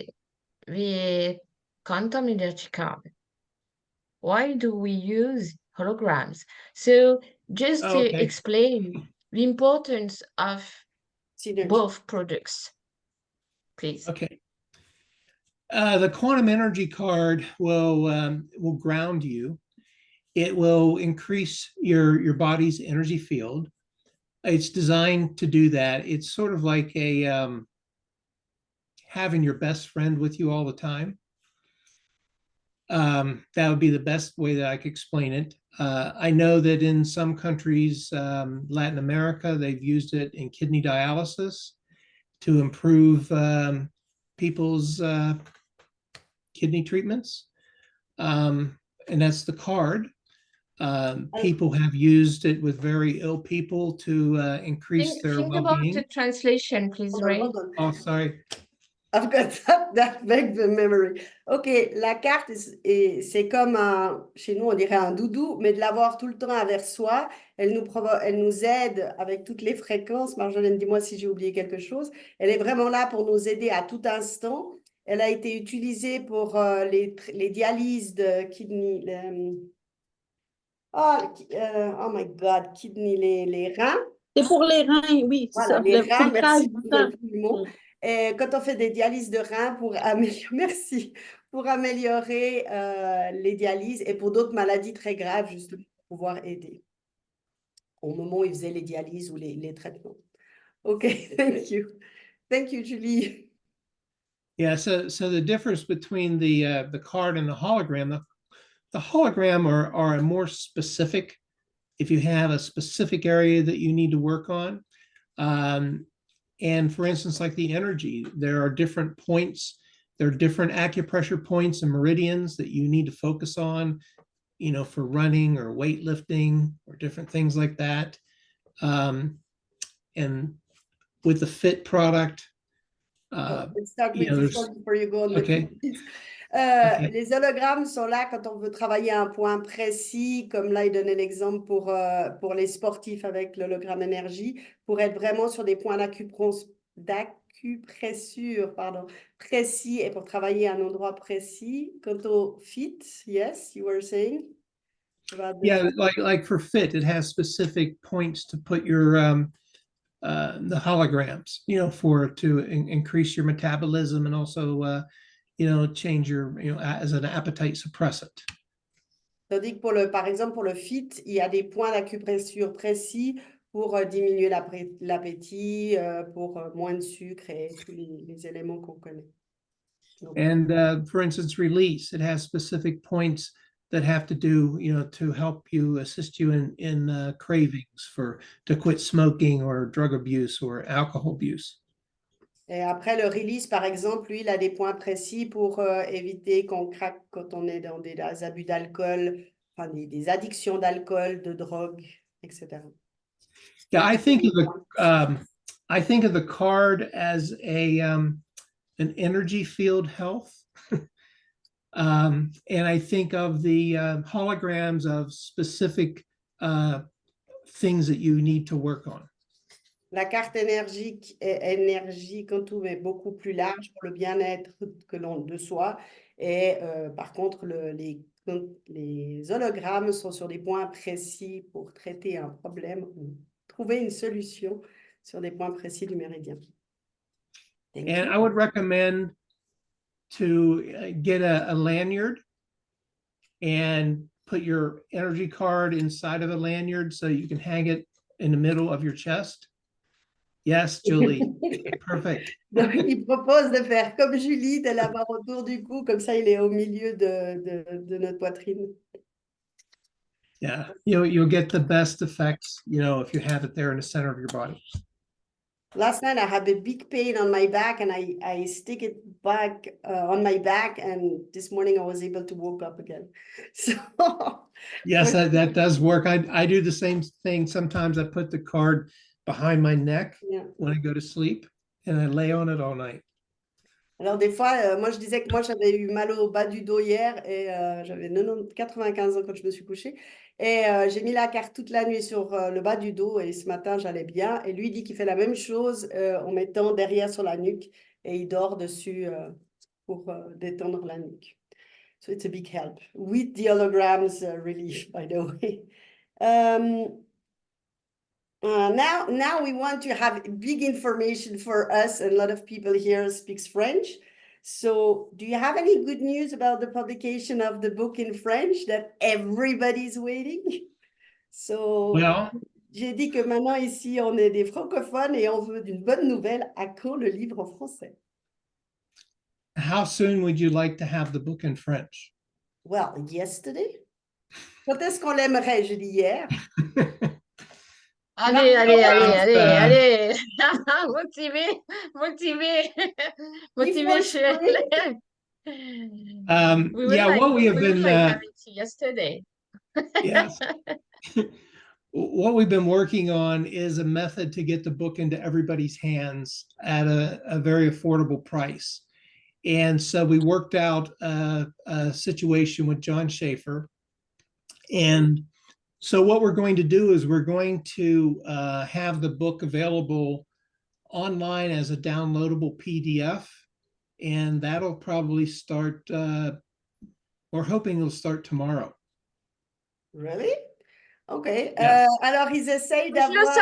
the quantum energy card, why do we use holograms? So just to Okay. explain the importance of Synergy. both products, please. Okay. The quantum energy card will ground you. It will increase your body's energy field. It's designed to do that. It's sort of like a having your best friend with you all the time. That would be the best way that I could explain it. I know that in some countries, Latin America, they've used it in kidney dialysis to improve people's kidney treatments. And that's the card. People have used it with very ill people to increase their Think about well-being. the translation, please, Ray. Hold on. Oh, sorry. I've got that vague memory. OK, la carte, c'est comme chez nous, on dirait un doudou, mais de l'avoir tout le temps avec soi, elle nous aide avec toutes les fréquences. Marjolaine, dis-moi si j'ai oublié quelque chose. Elle est vraiment là pour nous aider à tout instant. Elle a été utilisée pour les dialyses de kidney. Oh my God, kidney, les reins. C'est pour les reins, oui, c'est Voilà, ça. les reins, merci, filtrage du je ne sang. trouve plus le mot. Et quand on fait des dialyses de reins pour améliorer, merci, pour améliorer les dialyses et pour d'autres maladies très graves, justement, pour pouvoir aider au moment où ils faisaient les dialyses ou les traitements. OK, thank you. Thank you, Julie. Yeah, so the difference between the card and the hologram, the hologram are a more specific, if you have a specific area that you need to work on. And for instance, like the energy, there are different points, there are different acupressure points and meridians that you need to focus on, you know, for running or weightlifting or different things like that. And with the Fit product, Let's start with this one before you go on okay. Okay. Les hologrammes sont là quand on veut travailler un point précis, comme là, il donnait l'exemple pour les sportifs avec l'hologramme énergie, pour être vraiment sur des points d'acupressure précis et pour travailler à un endroit précis. Quant au fit, yes, you were saying? Yeah, like for Fit, it has specific points to put your the holograms, you know, to increase your metabolism and also you know, change your, you know, as an appetite suppressant. Tandis que par exemple, pour le fit, il y a des points d'acupressure précis pour diminuer l'appétit, pour moins de sucre et tous les éléments qu'on connaît. Donc, and for instance, release, it has specific points that have to do, you know, to help you, assist you in cravings to quit smoking or drug abuse or alcohol abuse. Et après, le release, par exemple, lui, il a des points précis pour éviter qu'on craque quand on est dans des abus d'alcool, enfin des addictions d'alcool, de drogue, etc. Yeah, I think of the card as an energy field health. And I think of the holograms of specific things that you need to work on. La carte énergie quantum est beaucoup plus large pour le bien-être de soi. Et par contre, les hologrammes sont sur des points précis pour traiter un problème ou trouver une solution sur des points précis du méridien. Thank And you. I would recommend to get a lanyard and put your energy card inside of a lanyard so you can hang it in the middle of your chest. Yes, Julie, perfect. Donc, il propose de faire comme Julie, de l'avoir autour du cou, comme ça il est au milieu de notre poitrine. Yeah, you'll get the best effects, if you have it there in the center of your body. Last night I had a big pain on my back and I stick it back on my back, and this morning I was able to woke up again. So Yes, that does work. I do the same thing. Sometimes I put the card behind my neck yeah. when I go to sleep and I lay on it all night. Alors des fois, moi je disais que moi j'avais eu mal au bas du dos hier et j'avais 95 ans quand je me suis couchée et j'ai mis la carte toute la nuit sur le bas du dos et ce matin j'allais bien, et lui dit qu'il fait la même chose en mettant derrière sur la nuque et il dort dessus pour détendre la nuque. So it's a big help with the holograms relief, by the way. Now we want to have big information for us. A lot of people here speaks French. So do you have any good news about the publication of the book in French that everybody's waiting? So Well, j'ai dit que maintenant ici on est des francophones et on veut d'une bonne nouvelle. À quand le livre en français? how soon would you like to have the book in French? Well, yesterday. Quand est-ce qu'on l'aimerait? Je dis hier. Allez, Marc, allez, allez, allez, uh, allez. Motivé, motivé, Before Shirley. We would yeah, like, what we have we would been, like have it yesterday. yes. What we've been working on is a method to get the book into everybody's hands at a very affordable price. And so we worked out a situation with John Schaefer. And so what we're going to do is we're going to have the book available online as a downloadable PDF. And that'll probably start, we're hoping it'll start tomorrow. Really? OK. Yeah. Alors, ils essayent Je le d'avoir...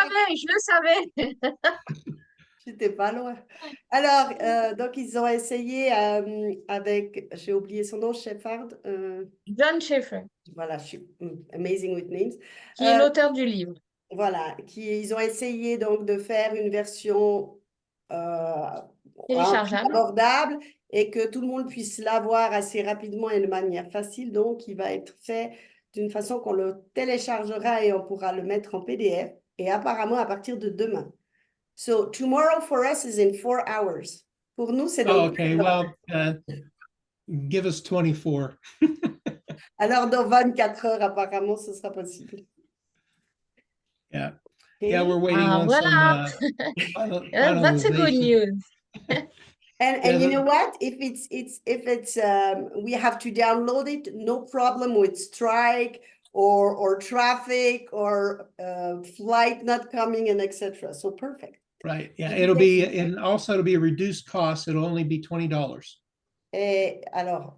savais. J'étais pas loin. Alors, donc, ils ont essayé avec... J'ai oublié son nom, Shepard. John Schaefer, Voilà, amazing with names. qui est l'auteur du livre. Voilà, ils ont essayé donc de faire une version Téléchargeable. abordable et que tout le monde puisse l'avoir assez rapidement et de manière facile. Donc, il va être fait d'une façon qu'on le téléchargera et on pourra le mettre en PDF. Et apparemment, à partir de demain. So, tomorrow for us is in 4 hours. Pour nous, c'est dans... Oh, okay, well, give us 24. Alors, dans 24 heures, apparemment, ce sera possible. Yeah. Okay. Yeah, we're waiting Ah, on voilà. some That's a good finalization. news. And you know what? If it's we have to download it, no problem with strike or traffic or flight not coming and etc. So perfect. Right, yeah, it'll be, and also it'll be a reduced cost, it'll only be $20. Et alors,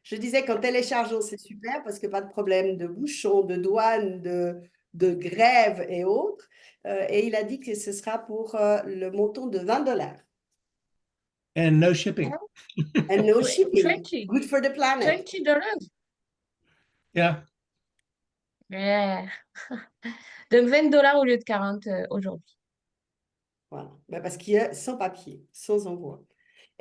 je disais qu'en téléchargeant, c'est super parce que pas de problème de bouchons, de douane, de grève et autres. Et il a dit que ce sera pour le montant de $20. And no shipping. And no shipping. 20. Good for the planet. $20. Yeah, Yeah. Donc $20 au lieu de 40 aujourd'hui. Voilà, ben parce qu'il y a sans papier, sans envoi.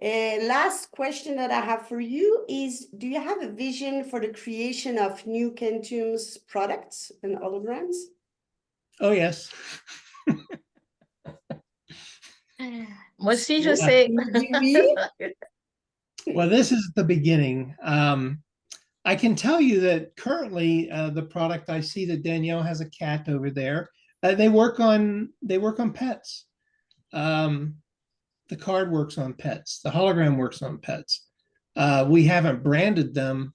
And last question that I have for you is, do you have a vision for the creation of new Kentum's products and holograms? oh, yes. Moi aussi, je Ouais. sais. Oui. Well, this is the beginning. I can tell you that currently the product, I see that Danielle has a cat over there. They work on pets. The card works on pets. The hologram works on pets. We haven't branded them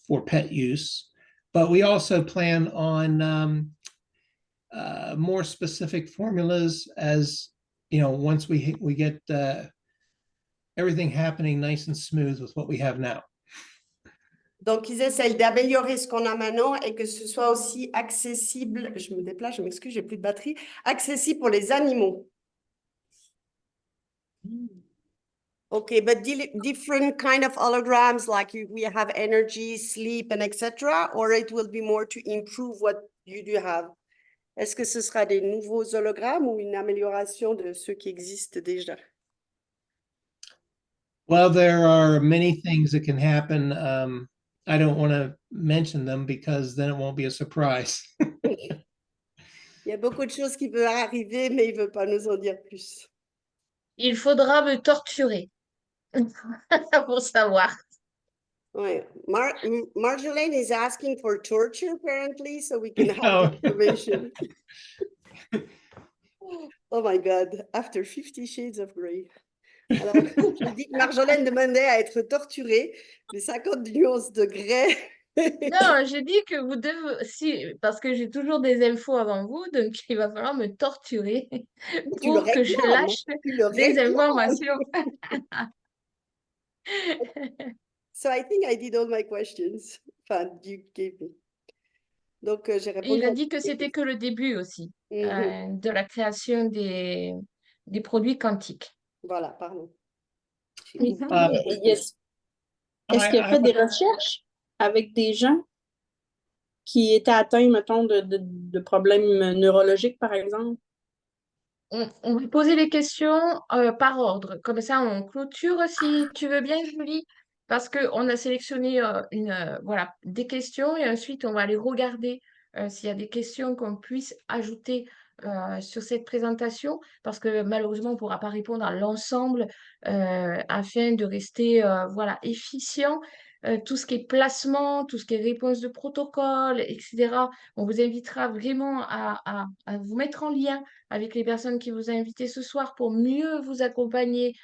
for pet use, but we also plan on more specific formulas as, once we get everything happening nice and smooth with what we have now. Donc, ils essayent d'améliorer ce qu'on a maintenant et que ce soit aussi accessible. Je me déplace, je m'excuse, j'ai plus de batterie. Accessible pour les animaux. Okay, but different kind of holograms, like we have energy, sleep, and etc., or it will be more to improve what you do have? Est-ce que ce sera des nouveaux hologrammes ou une amélioration de ceux qui existent déjà? Well, there are many things that can happen. I don't want to mention them because then it won't be a surprise. Il y a beaucoup de choses qui peuvent arriver, mais il ne veut pas nous en dire plus. Il faudra me torturer pour savoir. Ouais. Marjolaine is asking for torture, apparently, so we can have No. the information. Oh my God, after 50 Shades of Grey. Alors, je dis que Marjolaine demandait à être torturée, les 50 nuances de grès. Non, j'ai dit que vous devez, si, parce que j'ai toujours des infos avant vous, donc il va falloir me torturer Tu le pour que je réclames, lâche tu le des réclames. informations. So I think I did all my questions. Enfin, you gave me. Donc, j'ai répondu. Il a dit que c'était que le début aussi de la création des produits quantiques. Voilà, pardon. Oui. Um, Est-ce qu'il a I- fait des recherches avec des gens qui étaient atteints, mettons, de problèmes neurologiques, par exemple? On va poser les questions par ordre. Comme ça, on clôture si tu veux bien, Julie, parce qu'on a sélectionné voilà, des questions et ensuite on va aller regarder s'il y a des questions qu'on puisse ajouter sur cette présentation, parce que malheureusement, on ne pourra pas répondre à l'ensemble afin de rester voilà, efficient. Tout ce qui est placement, tout ce qui est réponse de protocole, etc. On vous invitera vraiment à vous mettre en lien avec les personnes qui vous ont invité ce soir pour mieux vous accompagner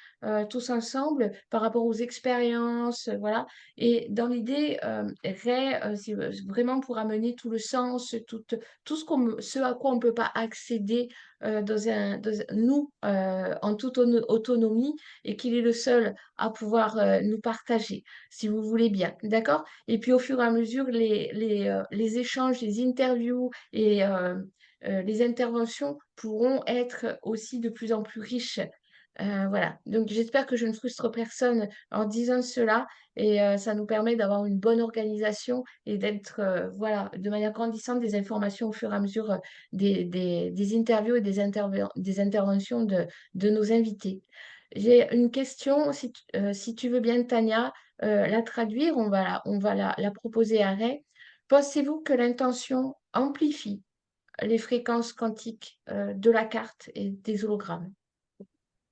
tous ensemble par rapport aux expériences, voilà. Et dans l'idée, Ray, c'est vraiment pour amener tout le sens, tout ce à quoi on ne peut pas accéder nous, en toute autonomie, et qu'il est le seul à pouvoir nous partager, si vous voulez bien, d'accord? Et puis au fur et à mesure, les échanges, les interviews et les interventions pourront être aussi de plus en plus riches. Voilà. Donc j'espère que je ne frustre personne en disant cela, et ça nous permet d'avoir une bonne organisation et d'être voilà, de manière grandissante des informations au fur et à mesure des interviews et des interventions de nos invités. J'ai une question, si tu veux bien, Tania, la traduire, on va la proposer à Ray. Pensez-vous que l'intention amplifie les fréquences quantiques de la carte et des hologrammes?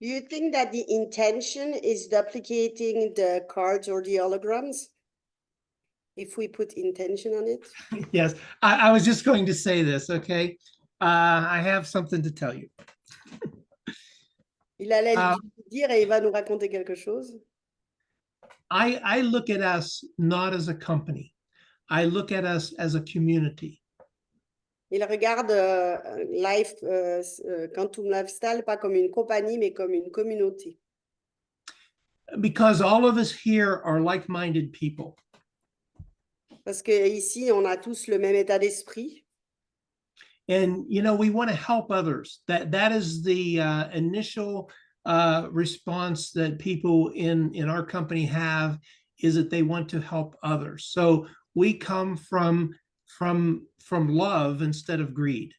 Do you think that the intention is duplicating the cards or the holograms? If we put intention on it? Yes, I was just going to say this, okay? I have something to tell you. Il allait le dire et il va nous raconter quelque chose. I look at us not as a company. I look at us as a community. Il regarde Quantum Lifestyle pas comme une compagnie, mais comme une communauté. Because all of us here are like-minded people. Parce que ici, on a tous le même état d'esprit. And, you know, we want to help others. That is the initial response that people in our company have, is that they want to help others. So we come from love instead of greed.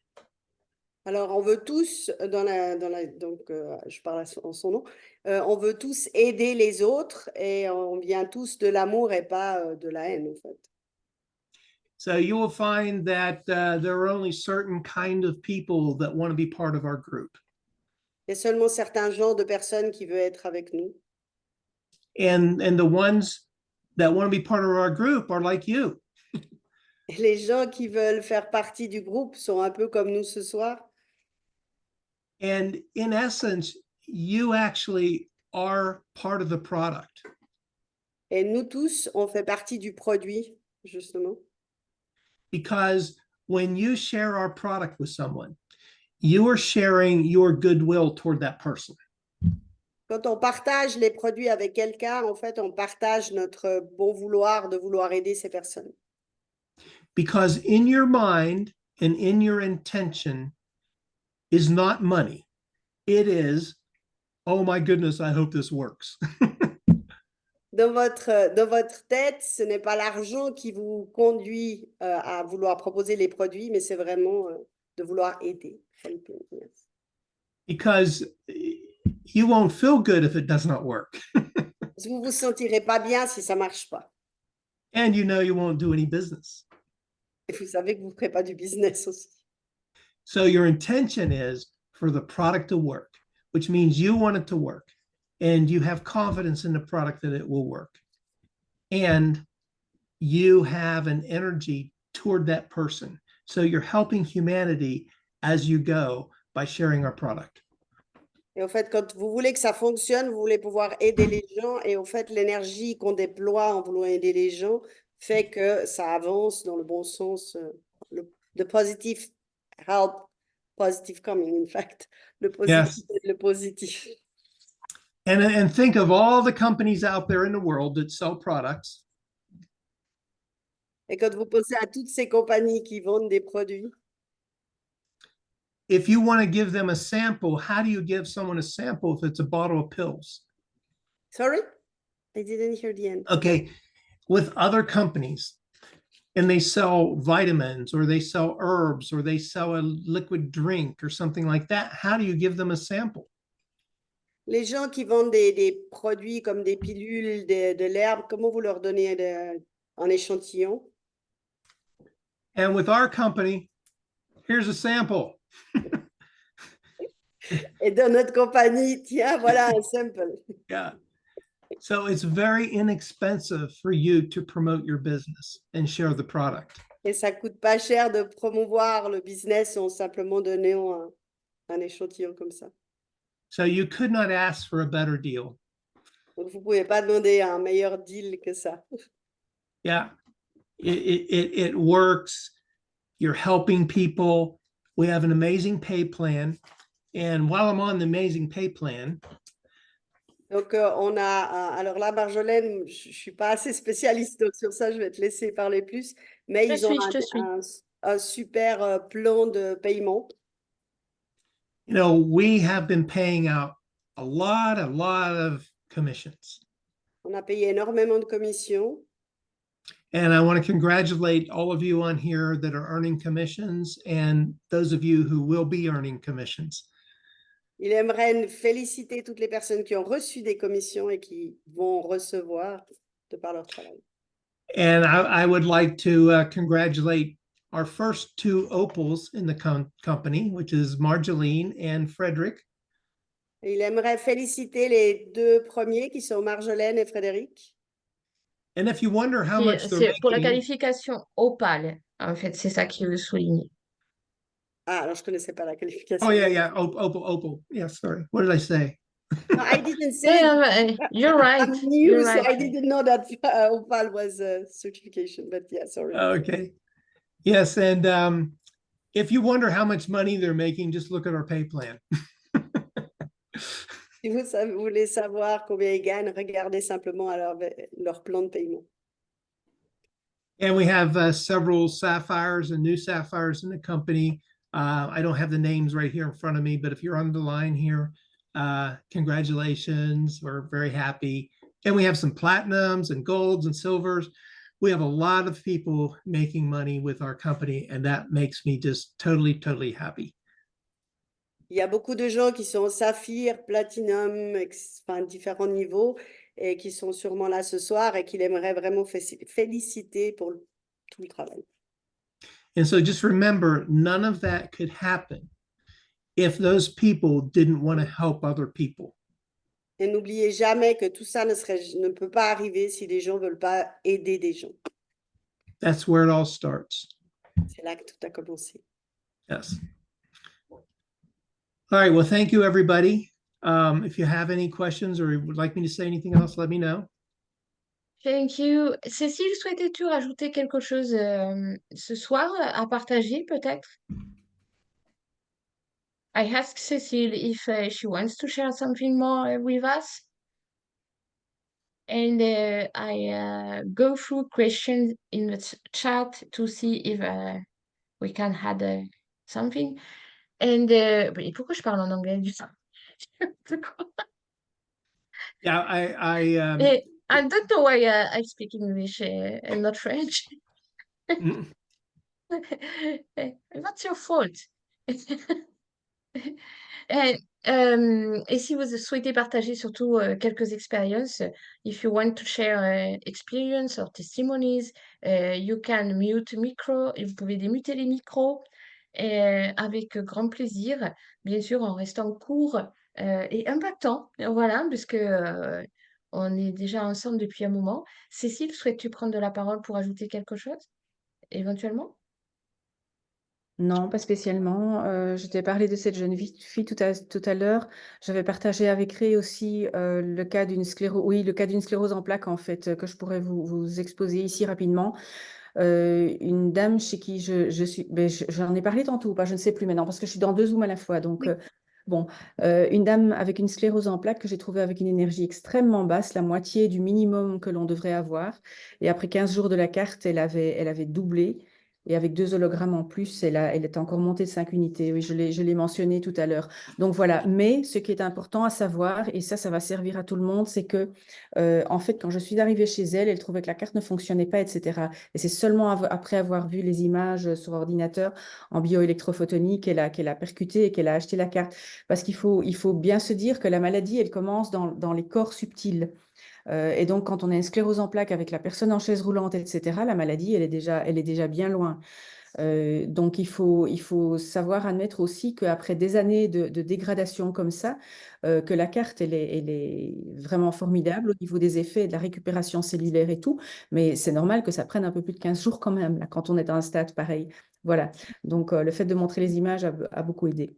Alors, on veut tous, donc je parle en son nom, on veut tous aider les autres et on vient tous de l'amour et pas de la haine, en fait. So you will find that there are only certain kind of people that want to be part of our group. Il y a seulement certains genres de personnes qui veulent être avec nous. And the ones that want to be part of our group are like you. Et les gens qui veulent faire partie du groupe sont un peu comme nous ce soir. And in essence, you actually are part of the product. Et nous tous, on fait partie du produit, justement. Because when you share our product with someone, you are sharing your goodwill toward that person. Quand on partage les produits avec quelqu'un, en fait, on partage notre bon vouloir de vouloir aider ces personnes. Because in your mind and in your intention is not money. It is, oh my goodness, I hope this works. Dans votre tête, ce n'est pas l'argent qui vous conduit à vouloir proposer les produits, mais c'est vraiment de vouloir aider. Yes. Because you won't feel good if it does not work. Parce que vous vous sentirez pas bien si ça marche pas. And you know you won't do any business. Et vous savez que vous ne ferez pas du business aussi. So your intention is for the product to work, which means you want it to work and you have confidence in the product that it will work. And you have an energy toward that person. So you're helping humanity as you go by sharing our product. Et en fait, quand vous voulez que ça fonctionne, vous voulez pouvoir aider les gens. Et en fait, l'énergie qu'on déploie en voulant aider les gens fait que ça avance dans le bon sens. The positive help, positive coming, in fact. Le positif, Yes. le positif. And think of all the companies out there in the world that sell products. Et quand vous pensez à toutes ces compagnies qui vendent des produits, If you want to give them a sample, how do you give someone a sample if it's a bottle of pills? sorry, I didn't hear the end. Okay, with other companies, and they sell vitamins or they sell herbs or they sell a liquid drink or something like that, how do you give them a sample? Les gens qui vendent des produits comme des pilules, de l'herbe, comment vous leur donnez un échantillon? And with our company, here's a sample. Et dans notre compagnie, tiens, voilà un sample. Yeah. So it's very inexpensive for you to promote your business and share the product. Et ça coûte pas cher de promouvoir le business en simplement donnant un échantillon comme ça. So you could not ask for a better deal. Donc, vous pouvez pas demander un meilleur deal que ça. Yeah, it works. You're helping people. We have an amazing pay plan. And while I'm on the amazing pay plan, Donc, on a... alors là, Marjolaine, je suis pas assez spécialiste sur ça, je vais te laisser parler plus. Mais ils ont Je te suis. un super plan de paiement. you know, we have been paying out a lot of commissions. On a payé énormément de commissions. And I want to congratulate all of you on here that are earning commissions and those of you who will be earning commissions. Il aimerait féliciter toutes les personnes qui ont reçu des commissions et qui vont recevoir de par leur travail. And I would like to congratulate our first two opals in the company, which is Marjolaine and Frederick. Et il aimerait féliciter les deux premiers qui sont Marjolaine et Frédéric. And if you wonder how much they're C'est pour la making, qualification opale, en fait, c'est ça qu'il veut souligner. Ah, alors je ne connaissais pas la qualification. oh yeah, opal. Yeah, sorry. What did I say? No, I didn't say it. You're right. I'm new, You're so right. I didn't know that Opal was a certification, but yeah, sorry. Okay. Yes, and if you wonder how much money they're making, just look at our pay plan. Si vous voulez savoir combien ils gagnent, regardez simplement leur plan de paiement. And we have several sapphires and new sapphires in the company. I don't have the names right here in front of me, but if you're on the line here, congratulations. We're very happy. And we have some platinums and golds and silvers. We have a lot of people making money with our company, and that makes me just totally happy. Il y a beaucoup de gens qui sont saphir, platinum, enfin différents niveaux, et qui sont sûrement là ce soir et qu'il aimerait vraiment féliciter pour tout le travail. And so just remember, none of that could happen if those people didn't want to help other people. Et n'oubliez jamais que tout ça ne peut pas arriver si les gens ne veulent pas aider des gens. That's where it all starts. C'est là que tout a commencé. Yes. All right, well, thank you, everybody. If you have any questions or would like me to say anything else, let me know. Thank you. Cécile, souhaitais-tu rajouter quelque chose ce soir à partager peut-être? I asked Cecile if she wants to share something more with us. And I go through questions in the chat to see if we can add something. And et pourquoi je parle en anglais du Yeah, I don't know why I speak English and not French. That's your fault. Et si vous souhaitez partager surtout quelques expériences, if you want to share experience or testimonies, you can mute micro, et vous pouvez démuter les micros avec grand plaisir, bien sûr en restant court et impactant, voilà, puisque on est déjà ensemble depuis un moment. Cécile, souhaites-tu prendre de la parole pour ajouter quelque chose, éventuellement? Non, pas spécialement. Je t'ai parlé de cette jeune fille tout à l'heure. J'avais partagé avec Ray aussi le cas d'une sclérose en plaques, en fait, que je pourrais vous exposer ici rapidement. Une dame chez qui je suis, j'en ai parlé tantôt, pas, je ne sais plus maintenant, parce que je suis dans 2 Zooms à la fois. Donc, bon, une dame avec une sclérose en plaques que j'ai trouvée avec une énergie extrêmement basse, la moitié du minimum que l'on devrait avoir. Et après 15 jours de la carte, elle avait doublé. Et avec 2 hologrammes en plus, elle est encore montée de 5 unités. Oui, je l'ai mentionné tout à l'heure. Donc voilà. Mais ce qui est important à savoir, et ça va servir à tout le monde, c'est que, en fait, quand je suis arrivée chez elle, elle trouvait que la carte ne fonctionnait pas, etc. Et c'est seulement après avoir vu les images sur ordinateur en bioélectrophotonie qu'elle a percuté et qu'elle a acheté la carte. Parce qu'il faut bien se dire que la maladie, elle commence dans les corps subtils. Et donc, quand on a une sclérose en plaques avec la personne en chaise roulante, etc., la maladie, elle est déjà bien loin. Donc, il faut savoir admettre aussi qu'après des années de dégradation comme ça, que la carte, elle est vraiment formidable au niveau des effets, de la récupération cellulaire et tout, mais c'est normal que ça prenne un peu plus de 15 jours quand même, là, quand on est à un stade pareil. Voilà. Donc, le fait de montrer les images a beaucoup aidé.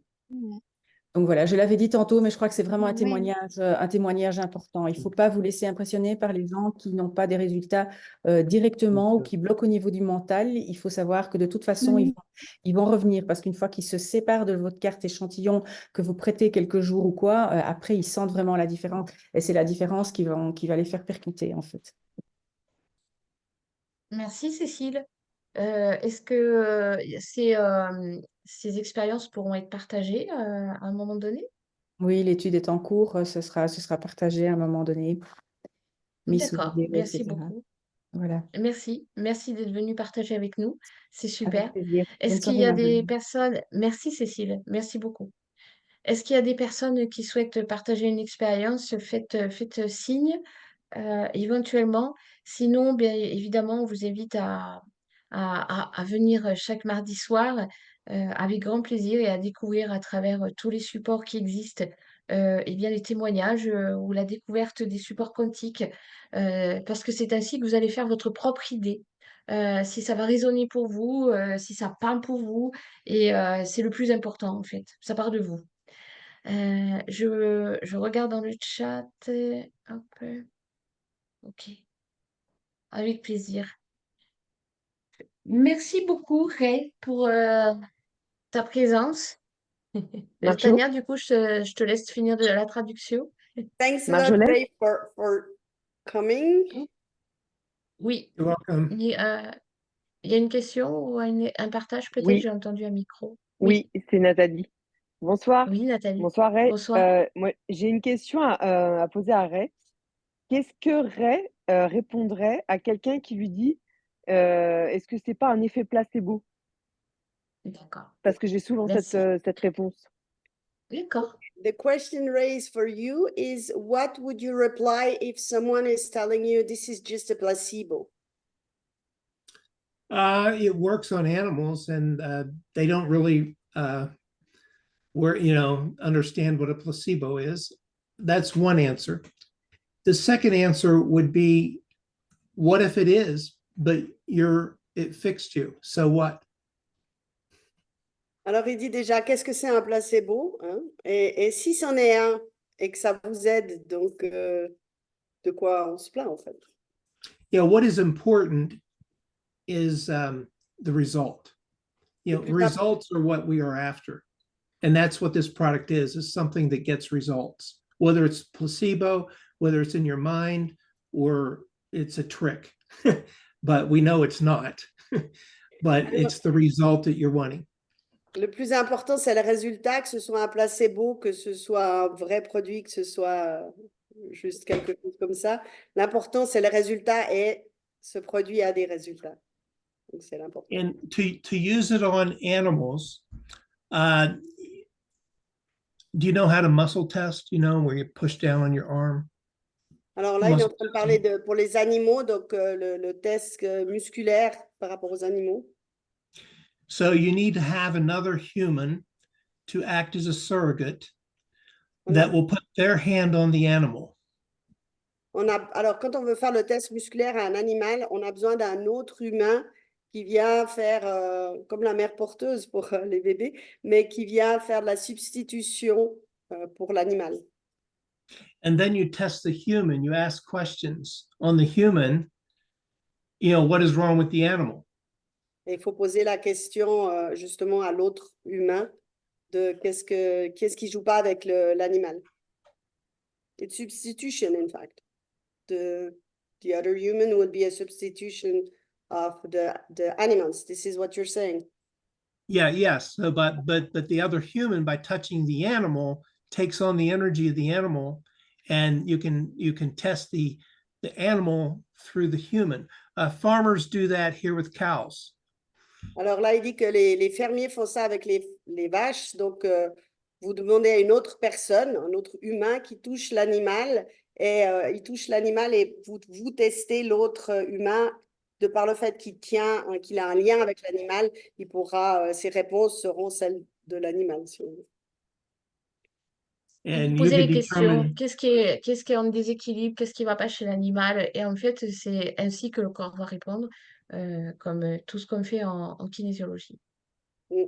Donc voilà, je l'avais dit tantôt, mais je crois que c'est vraiment un témoignage important. Il ne faut pas vous laisser impressionner par les gens qui n'ont pas des résultats directement ou qui bloquent au niveau du mental. Il faut savoir que de toute façon, ils vont revenir parce qu'une fois qu'ils se séparent de votre carte échantillon que vous prêtez quelques jours ou quoi, après, ils sentent vraiment la différence. Et c'est la différence qui va les faire percuter, en fait. Merci Cécile. Est-ce que ces expériences pourront être partagées à un moment donné? Oui, l'étude est en cours, ce sera partagé à un moment donné, mis sous D'accord, vidéo, merci etc. beaucoup. Voilà, Merci d'être venu partager avec nous. C'est avec super. plaisir. Bonne Est-ce qu'il soirée, y a des Marjolaine. personnes... Merci Cécile, merci beaucoup. Est-ce qu'il y a des personnes qui souhaitent partager une expérience? Faites signe éventuellement. Sinon, bien évidemment, on vous invite à venir chaque mardi soir avec grand plaisir et à découvrir à travers tous les supports qui existent eh bien, les témoignages ou la découverte des supports quantiques parce que c'est ainsi que vous allez faire votre propre idée. Si ça va résonner pour vous, si ça parle pour vous, et c'est le plus important en fait, ça part de vous. Je regarde dans le chat, hop, ok, avec plaisir. Merci beaucoup, Ray, pour ta présence. Tania, du coup, je te laisse finir de la traduction. Thanks a lot, Marjolaine? Ray, for coming. Oui, You're welcome. il y a une question ou un partage peut-être? Oui, J'ai entendu un micro. oui, c'est Nathalie. Bonsoir. Oui, Nathalie. Bonsoir, Ray. Bonsoir. Moi, j'ai une question à poser à Ray. Qu'est-ce que Ray répondrait à quelqu'un qui lui dit est-ce que c'est pas un effet placebo? D'accord. Parce que j'ai souvent Merci. cette réponse. D'accord. The question raised for you is, what would you reply if someone is telling you this is just a placebo? It works on animals, and they don't really understand what a placebo is. That's one answer. The second answer would be, what if it is, but it fixed you? So what? Alors, il dit déjà, qu'est-ce que c'est un placebo, hein? Et si c'en est un et que ça vous aide, donc de quoi on se plaint en fait? What is important is the result. Results are what we are after. And that's what this product is something that gets results, whether it's placebo, whether it's in your mind, or it's a trick. But we know it's not. But it's the result that you're wanting. Le plus important, c'est le résultat, que ce soit un placebo, que ce soit un vrai produit, que ce soit juste quelque chose comme ça. L'important, c'est le résultat et ce produit a des résultats. Donc, c'est l'important. And to use it on animals, do you know how to muscle test, where you push down on your arm? Alors là, il est en train de parler pour les animaux, donc le test musculaire par rapport aux animaux. So you need to have another human to act as a surrogate that will put their hand on the animal. Alors, quand on veut faire le test musculaire à un animal, on a besoin d'un autre humain qui vient faire, comme la mère porteuse pour les bébés, mais qui vient faire de la substitution pour l'animal. And then you test the human, you ask questions on the human, what is wrong with the animal? Et il faut poser la question justement à l'autre humain de qu'est-ce qui joue pas avec l'animal. It's substitution, in fact. The other human would be a substitution of the animals. This is what you're saying. Yeah, yes. So, but the other human, by touching the animal, takes on the energy of the animal, and you can test the animal through the human. Farmers do that here with cows. Alors là, il dit que les fermiers font ça avec les vaches. Donc, vous demandez à une autre personne, un autre humain qui touche l'animal, et il touche l'animal et vous testez l'autre humain de par le fait qu'il a un lien avec l'animal, il pourra, ses réponses seront celles de l'animal. Si on veut. And Poser you les can questions, determine, qu'est-ce qui est en déséquilibre, qu'est-ce qui ne va pas chez l'animal. Et en fait, c'est ainsi que le corps va répondre, comme tout ce qu'on fait en kinésiologie. Mm.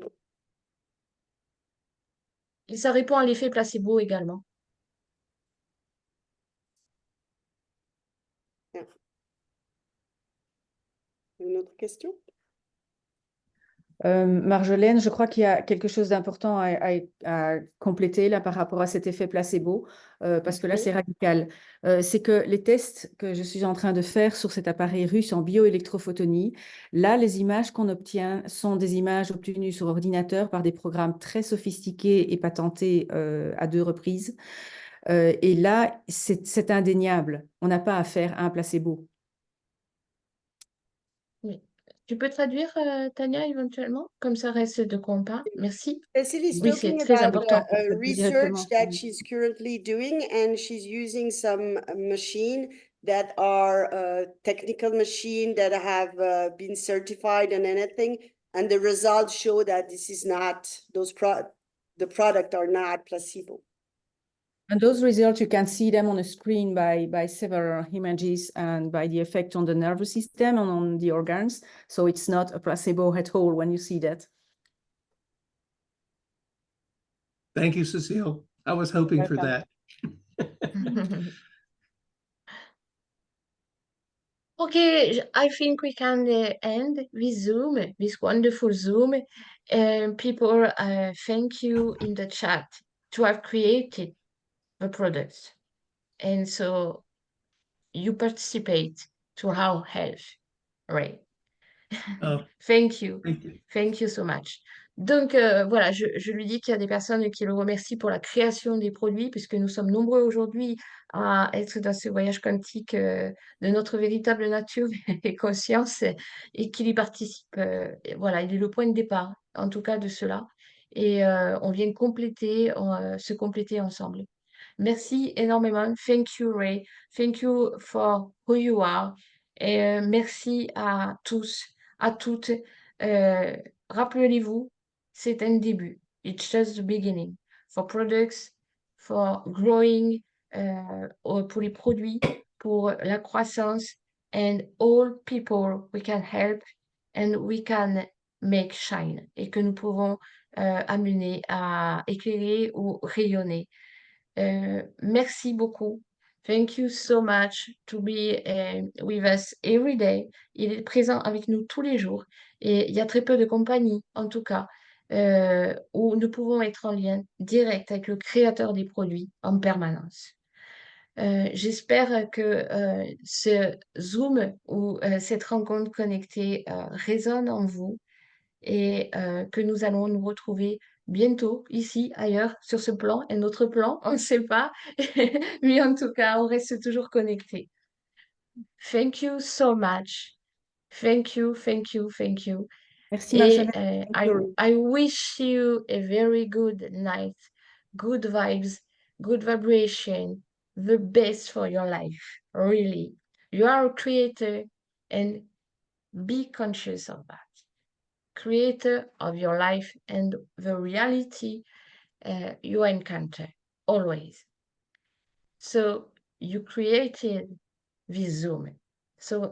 Et ça répond à l'effet placebo également. Une autre question? Marjolaine, je crois qu'il y a quelque chose d'important à compléter là par rapport à cet effet placebo, parce que là, Oui. c'est radical. C'est que les tests que je suis en train de faire sur cet appareil russe en bioélectrophotonie, là, les images qu'on obtient sont des images obtenues sur ordinateur par des programmes très sophistiqués et patentés à 2 reprises. Et là, c'est indéniable. On n'a pas affaire à un placebo. Oui. Tu peux traduire, Tania, éventuellement? Comme ça reste de quoi on parle. Merci. Cecily's Oui, c'est talking très about important. research that she's currently doing, and she's using some machine that are technical machine that have been certified and anything, and the results show that this is not the product are not placebo. And those results, you can see them on a screen by several images and by the effect on the nervous system and on the organs. So it's not a placebo at all when you see that. Thank you, Cecile. I was hoping for that. Okay, I think we can end with Zoom, this wonderful Zoom. People, thank you in the chat to have created the products. And so you participate to our health, right? Oh, Thank you. thank you. Thank you so much. Donc, voilà, je lui dis qu'il y a des personnes qui le remercient pour la création des produits, puisque nous sommes nombreux aujourd'hui à être dans ce voyage quantique de notre véritable nature et conscience et qu'il y participe. Voilà, il est le point de départ, en tout cas, de cela. Et on vient compléter, se compléter ensemble. Merci énormément. Thank you, Ray. Thank you for who you are. Et merci à tous, à toutes. Rappelez-vous, c'est un début. It's just the beginning. For products, for growing, pour les produits, pour la croissance, and all people we can help and we can make shine. Et que nous pouvons amener à éclairer ou rayonner. Merci beaucoup. Thank you so much to be with us every day. Il est présent avec nous tous les jours et il y a très peu de compagnie, en tout cas. où nous pouvons être en lien direct avec le créateur des produits en permanence. J'espère que ce Zoom ou cette rencontre connectée résonne en vous et que nous allons nous retrouver bientôt ici, ailleurs, sur ce plan, un autre plan, on ne sait pas, mais en tout cas, on reste toujours connectés. Thank you so much. Thank you, thank you, thank you. Merci, Et Marjolaine. Thank you. I wish you a very good night, good vibes, good vibration, the best for your life, really. You are a creator and be conscious of that. Creator of your life and the reality you encounter, always. So you created this Zoom.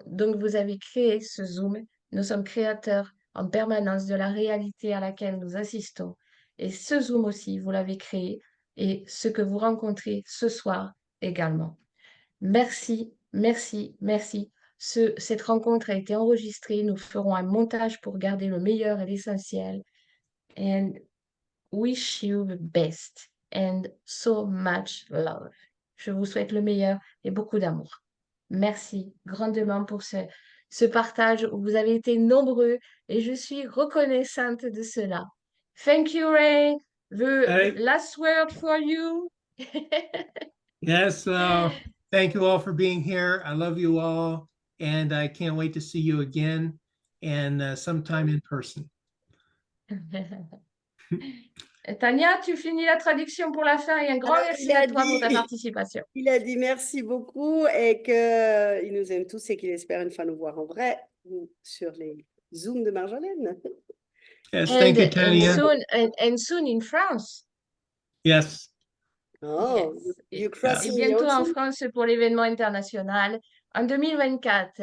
Donc vous avez créé ce Zoom. Nous sommes créateurs en permanence de la réalité à laquelle nous assistons. Et ce Zoom aussi, vous l'avez créé et ce que vous rencontrez ce soir également. Merci, merci, merci. Cette rencontre a été enregistrée. Nous ferons un montage pour garder le meilleur et l'essentiel. And wish you the best and so much love. Je vous souhaite le meilleur et beaucoup d'amour. Merci grandement pour ce partage où vous avez été nombreux et je suis reconnaissante de cela. Thank you, Ray. The Hey. last word for you. Yes, thank you all for being here. I love you all, and I can't wait to see you again and sometime in person. Tania, tu finis la traduction pour la fin et un grand Alors, merci il a à toi pour ta dit- participation. Il a dit merci beaucoup et qu'il nous aime tous et qu'il espère une fois nous voir en vrai sur les Zooms de Marjolaine. Yes, thank you, And Tanya. soon in France. Yes. Oh, Yes. you Et crossing the bientôt en ocean? France pour l'événement international en 2024.